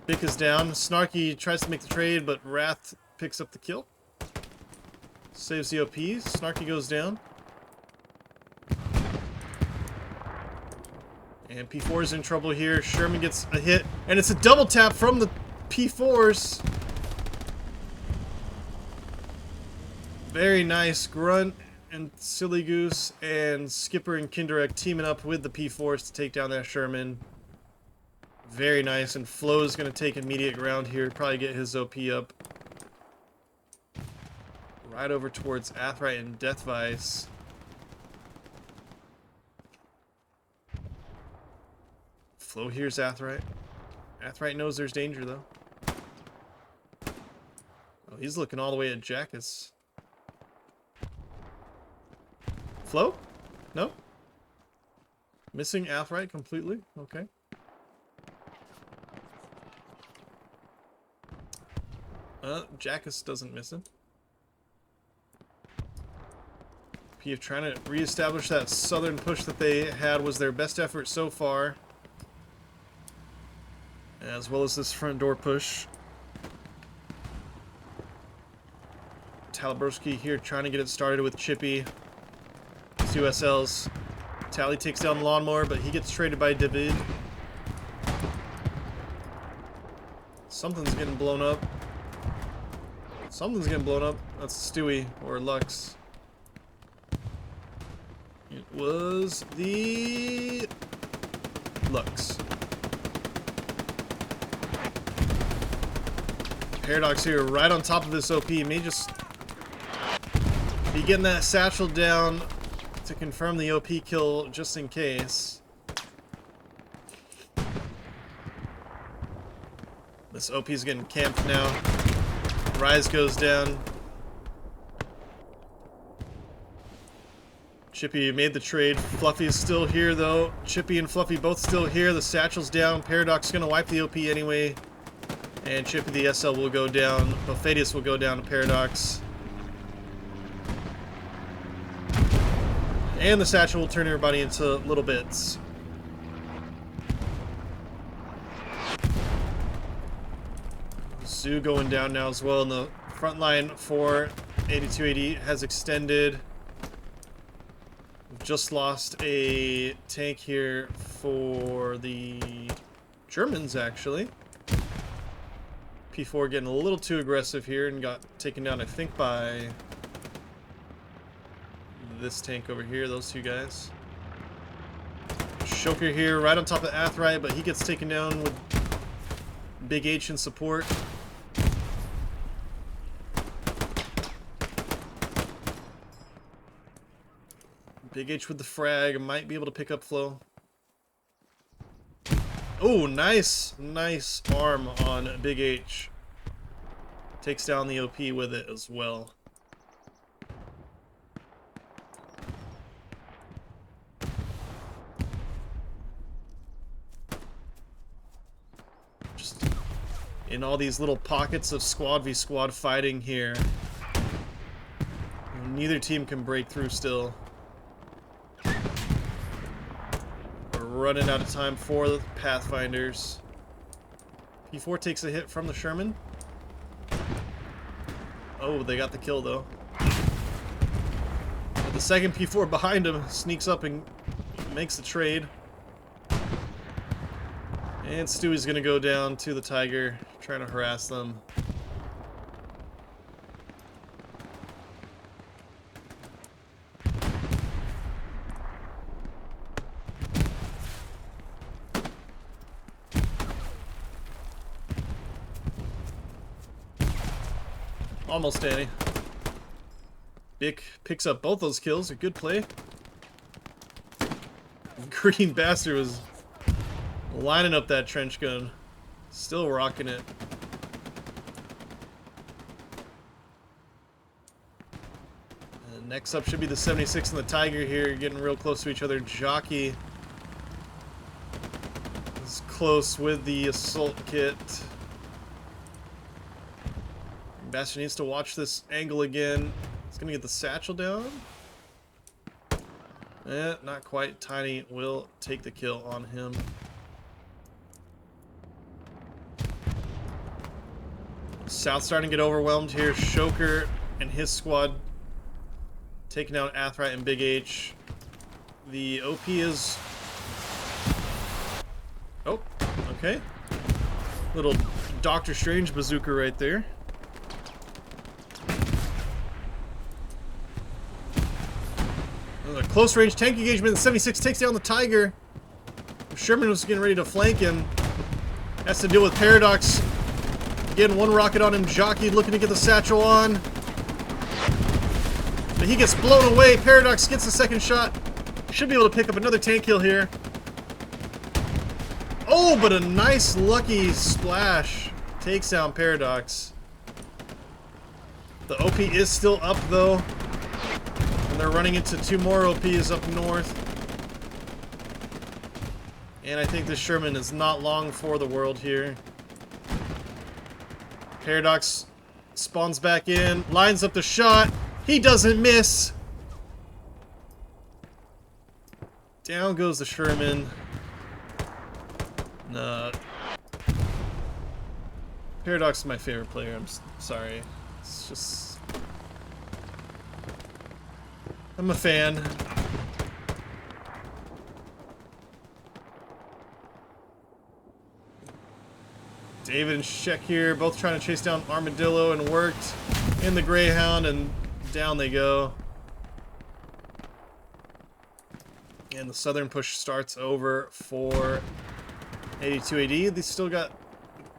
Bick is down. Snarky tries to make the trade, but Wrath picks up the kill. Saves the OP. Snarky goes down. And P4 is in trouble here. Sherman gets a hit, and it's a double tap from the P4s. Very nice. Grunt and Silly Goose and Skipper and Kinderek teaming up with the P4s to take down that Sherman. Very nice. And Flo is going to take immediate ground here. Probably get his OP up. Right over towards Athrite and Deathvice. Flo hears Athrite. Athrite knows there's danger, though. Oh, he's looking all the way at Jackus. Flo? No? Missing Athrite completely? Okay. Jackus doesn't miss him. PF trying to reestablish that southern push that they had was their best effort so far. As well as this front door push. Talabroski here trying to get it started with Chippy. 2 SLs. Tally takes down the Lawnmower, but he gets traded by David. Something's getting blown up. Something's getting blown up. That's Stewie or Lux. It was the Lux. Paradox here right on top of this OP. May just be getting that satchel down to confirm the OP kill just in case. This OP is getting camped now. Rise goes down. Chippy made the trade. Fluffy is still here though. Chippy and Fluffy both still here. The satchel's down. Paradox is going to wipe the OP anyway. And Chippy the SL will go down. Buffetius will go down to Paradox. And the satchel will turn everybody into little bits. Zoo going down now as well. And the front line for 8280 has extended. We've just lost a tank here for the Germans, actually. P4 getting a little too aggressive here and got taken down, I think, by this tank over here, those two guys. Shoker here right on top of Athrite, but he gets taken down with Big H in support. Big H with the frag, might be able to pick up Flo. Oh, nice arm on Big H. Takes down the OP with it as well. Just in all these little pockets of squad v squad fighting here. Neither team can break through still. Running out of time for the Pathfinders. P4 takes a hit from the Sherman. Oh, they got the kill though. But the second P4 behind him sneaks up and makes the trade. And Stewie's gonna go down to the Tiger, trying to harass them. Almost Danny. Bick picks up both those kills. A good play. Green Bastard was lining up that trench gun. Still rocking it. And next up should be the 76 and the Tiger here, getting real close to each other. Jockey close with the assault kit. Bastion needs to watch this angle again. He's gonna get the satchel down. Not quite. Tiny will take the kill on him. South starting to get overwhelmed here. Shoker and his squad taking out Athrite and Big H. The OP is... Oh, okay. Little Doctor Strange bazooka right there. A close range tank engagement. The 76 takes down the Tiger. Sherman was getting ready to flank him. Has to deal with Paradox. Again, one rocket on him. Jockey looking to get the satchel on. But he gets blown away. Paradox gets the second shot. Should be able to pick up another tank kill here. Oh, but a nice lucky splash. Takes down Paradox. The OP is still up though. And they're running into two more OPs up north. And I think the Sherman is not long for the world here. Paradox spawns back in, lines up the shot. He doesn't miss. Down goes the Sherman. Nah. Paradox is my favorite player. I'm sorry. It's just... I'm a fan. David and Sheck here, both trying to chase down Armadillo, and worked in the Greyhound, and down they go. And the southern push starts over for 82 AD. They still got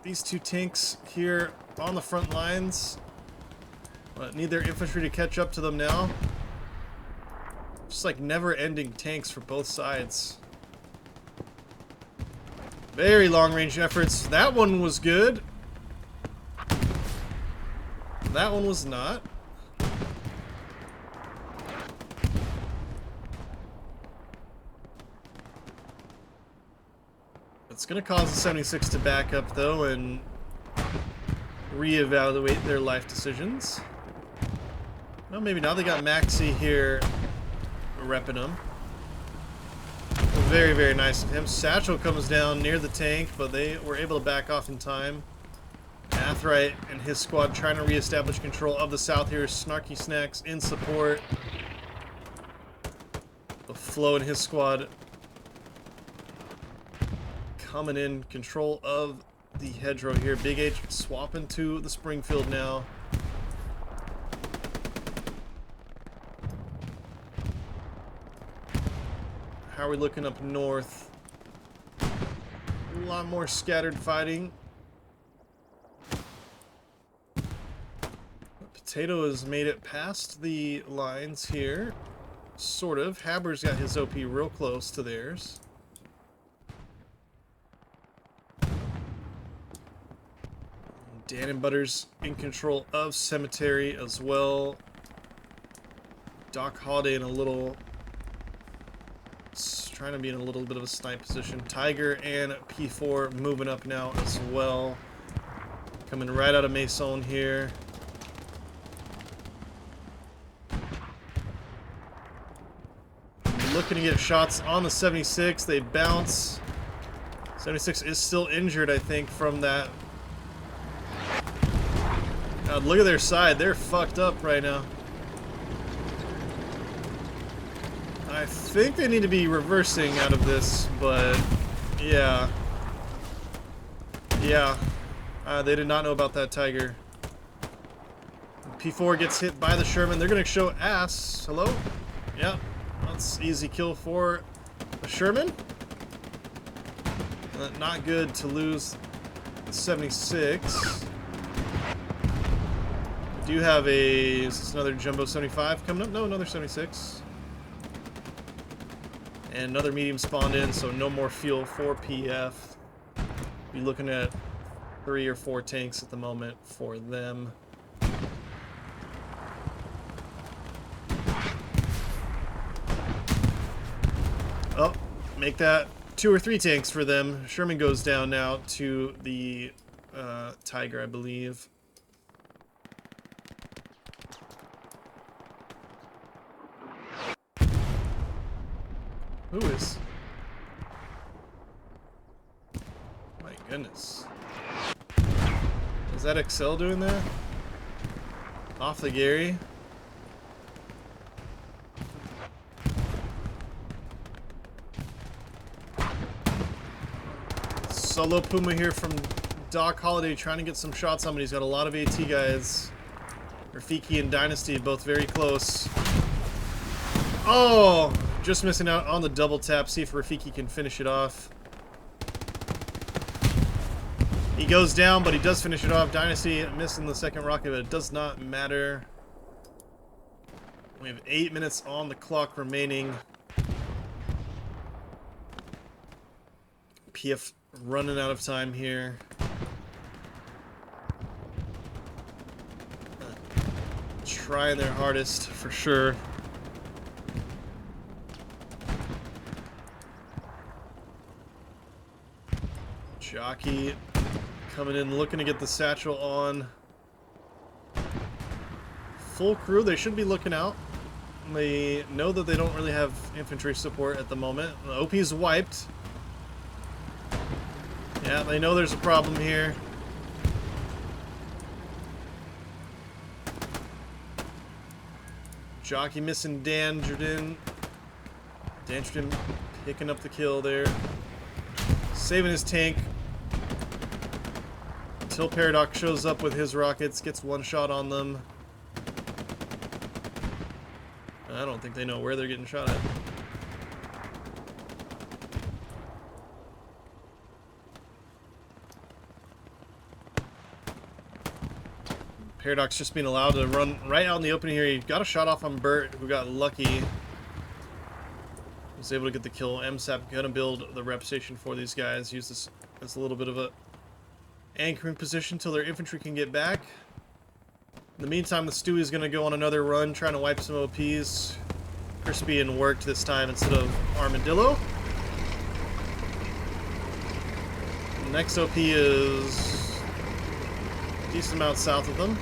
these two tanks here on the front lines, but need their infantry to catch up to them now. Just like never-ending tanks for both sides. Very long-range efforts. That one was good. That one was not. It's going to cause the 76 to back up, though, and reevaluate their life decisions. Well, maybe not. They got Maxi here repping them. Very, very nice of him. Satchel comes down near the tank, but they were able to back off in time. Athrite and his squad trying to reestablish control of the south here. Snarky Snacks in support. The Flow and his squad coming in control of the hedgerow here. Big H swapping to the Springfield now. How are we looking up north? A lot more scattered fighting. Potato has made it past the lines here. Sort of. Haber's got his OP real close to theirs. Dan and Butters in control of Cemetery as well. Doc Holiday in a little... trying to be in a little bit of a snipe position. Tiger and P4 moving up now as well. Coming right out of Maison here. Looking to get shots on the 76. They bounce. 76 is still injured, I think, from that. God, look at their side. They're fucked up right now. I think they need to be reversing out of this, but yeah. Yeah. They did not know about that Tiger. P4 gets hit by the Sherman. They're going to show ass. Hello? Yeah. That's easy kill for the Sherman. Not good to lose 76. We do have a... is this another Jumbo 75 coming up? No, another 76. And another medium spawned in, so no more fuel for PF. Be looking at 3 or 4 tanks at the moment for them. Oh, make that 2 or 3 tanks for them. Sherman goes down now to the Tiger, I believe. Who is? My goodness. Is that Excel doing that? Off the Gary? Solo Puma here from Doc Holiday trying to get some shots on, but he's got a lot of AT guys. Rafiki and Dynasty both very close. Oh! Just missing out on the double tap. See if Rafiki can finish it off. He goes down, but he does finish it off. Dynasty missing the second rocket, but it does not matter. We have 8 minutes on the clock remaining. PF running out of time here. Trying their hardest for sure. Jockey coming in looking to get the satchel on. Full crew, they should be looking out. They know that they don't really have infantry support at the moment. The OP's wiped. Yeah, they know there's a problem here. Jockey missing Dandridden. Dandridden picking up the kill there. Saving his tank. Until Paradox shows up with his rockets, gets one shot on them. I don't think they know where they're getting shot at. Paradox just being allowed to run right out in the opening here. He got a shot off on Burt, who got lucky. Was able to get the kill. MSAP gonna build the rep station for these guys. Use this as a little bit of a anchoring position till their infantry can get back. In the meantime, the Stewie's gonna go on another run, trying to wipe some OPs. Crispy and worked this time instead of Armadillo. The next OP is a decent amount south of them.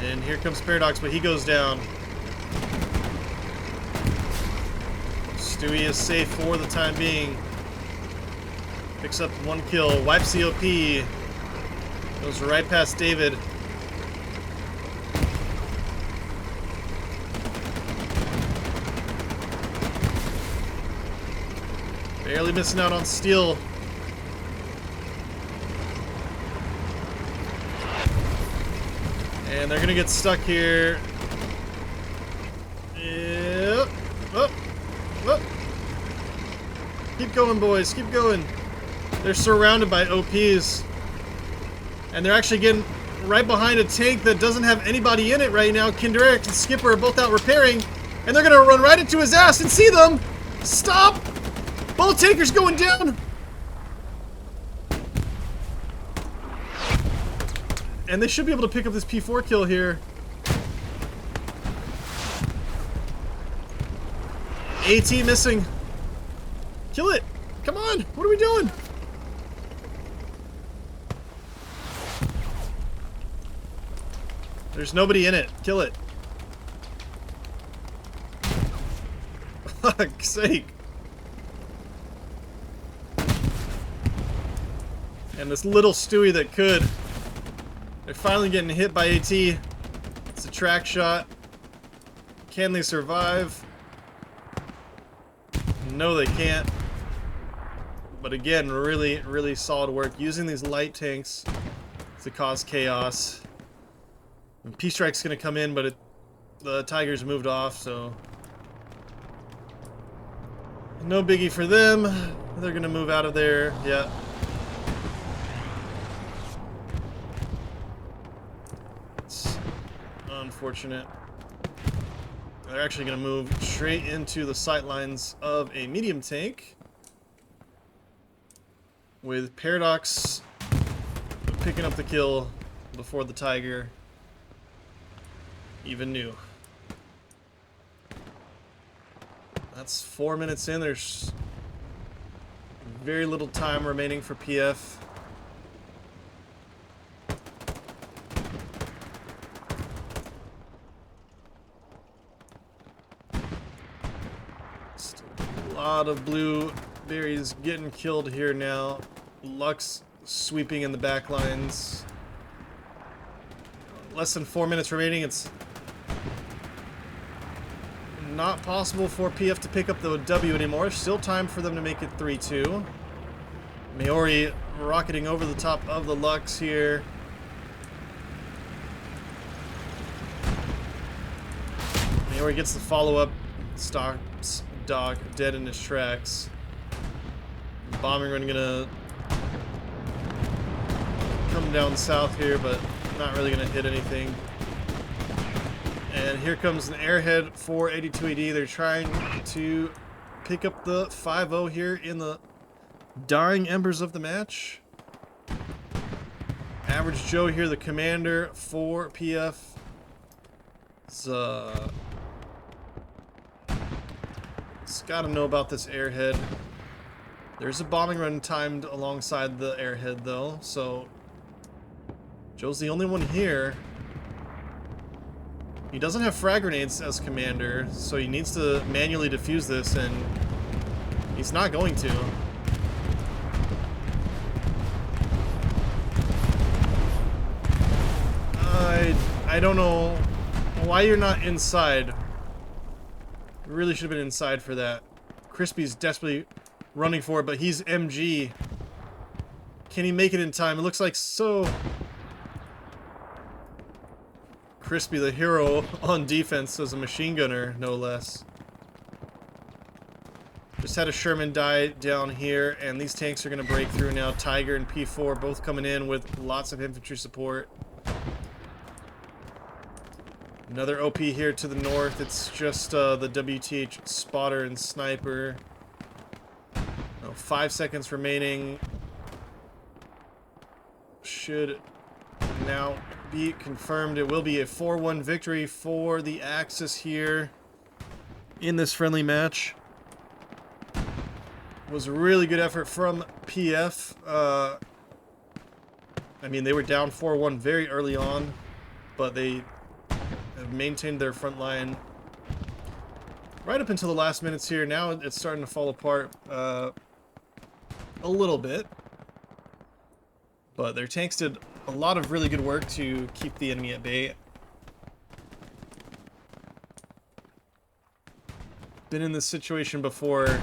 And here comes Paradox, but he goes down. Stewie is safe for the time being. Picks up one kill, wipes the OP. Goes right past David. Barely missing out on steel. And they're gonna get stuck here. Yep. Oh. Oh. Keep going, boys. Keep going. They're surrounded by OPs. And they're actually getting right behind a tank that doesn't have anybody in it right now. Kinderic and Skipper are both out repairing. And they're gonna run right into his ass and see them. Stop! Both tankers going down! And they should be able to pick up this P4 kill here. AT missing. Kill it! Come on! What are we doing? There's nobody in it. Kill it. For fuck's sake. And this little Stewie that could. They're finally getting hit by AT. It's a track shot. Can they survive? No, they can't. But again, really, really solid work. Using these light tanks to cause chaos. And P-Strike's going to come in, but the Tigers moved off, so... no biggie for them. They're going to move out of there. Yeah. It's unfortunate. They're actually going to move straight into the sight lines of a medium tank. With Paradox picking up the kill before the Tiger even knew. That's 4 minutes in. There's Very little time remaining for PF. Just a lot of blueberries getting killed here now. Lux sweeping in the back lines. Less than 4 minutes remaining. It's not possible for PF to pick up the W anymore. Still time for them to make it 3-2. Maori rocketing over the top of the Lux here. Maori gets the follow-up. Stops Doc dead in his tracks. Bombing run gonna come down south here, but not really gonna hit anything. And here comes an airhead for 82AD. They're trying to pick up the 5-0 here in the dying embers of the match. Average Joe here, the commander for PF. It's gotta know about this airhead. There's a bombing run timed alongside the airhead though, so Joe's the only one here. He doesn't have frag grenades as commander, so he needs to manually defuse this, and he's not going to. I don't know why you're not inside. You really should have been inside for that. Crispy's desperately running for it, but he's MG. Can he make it in time? It looks like so. Crispy, the hero on defense as a machine gunner, no less. Just had a Sherman die down here, and these tanks are going to break through now. Tiger and P4 both coming in with lots of infantry support. Another OP here to the north. It's just the WTH spotter and sniper. 5 seconds remaining. Should now be confirmed. It will be a 4-1 victory for the Axis here in this friendly match. It was a really good effort from PF. I mean, they were down 4-1 very early on, but they have maintained their front line right up until the last minutes here. Now it's starting to fall apart a little bit, but their tanks did a lot of really good work to keep the enemy at bay. Been in this situation before,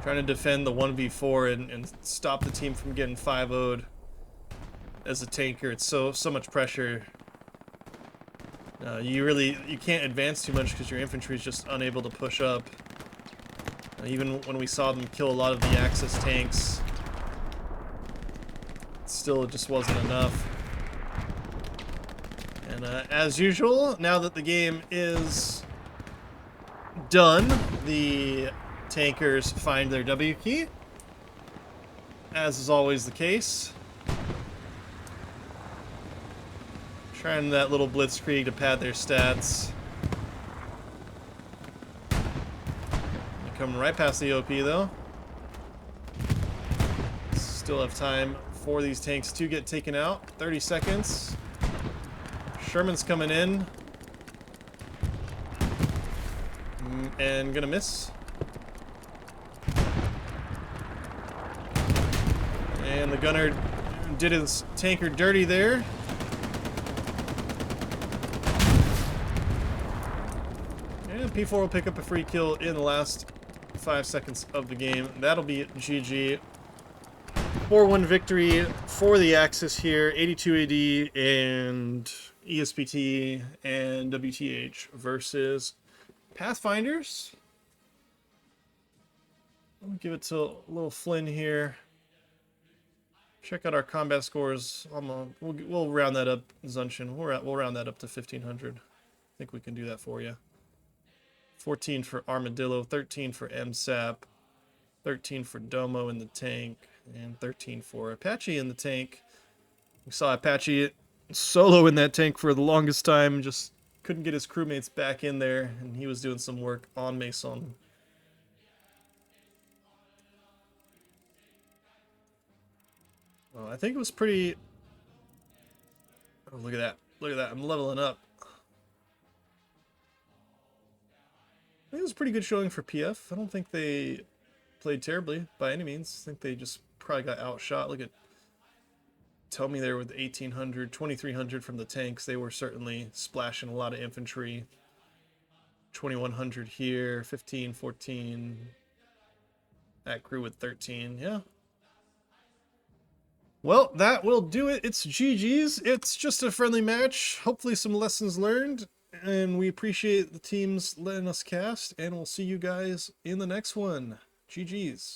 trying to defend the 1v4 and stop the team from getting 5-0'd. As a tanker, it's so much pressure. You can't advance too much because your infantry is just unable to push up. Even when we saw them kill a lot of the Axis tanks, still it just wasn't enough. And as usual, now that the game is done, the tankers find their W key, as is always the case. Trying that little blitzkrieg to pad their stats. Coming right past the OP though. Still have time for these tanks to get taken out. 30 seconds. Sherman's coming in. And gonna miss. And the gunner did his tanker dirty there. And P4 will pick up a free kill in the last 5 seconds of the game. That'll be GG. 4-1 victory for the Axis here. 82 AD and ESPT and WTH versus Pathfinders. I'll give it to little Flynn here. Check out our combat scores. We'll round that up, Zunshin. We'll round that up to 1,500. I think we can do that for you. 14 for Armadillo, 13 for MSAP, 13 for Domo in the tank, and 13 for Apache in the tank. We saw Apache solo in that tank for the longest time, just couldn't get his crewmates back in there, and he was doing some work on Mason. Well, I think it was pretty... Oh, look at that. Look at that. I'm leveling up. I think it was a pretty good showing for PF. I don't think they played terribly by any means. I think they just probably got outshot. Look at... Tell me there with 1,800, 2,300 from the tanks. They were certainly splashing a lot of infantry. 2,100 here, 15, 14. That crew with 13, yeah. Well, that will do it. It's GG's. It's just a friendly match. Hopefully some lessons learned. And we appreciate the teams letting us cast. And we'll see you guys in the next one. GG's.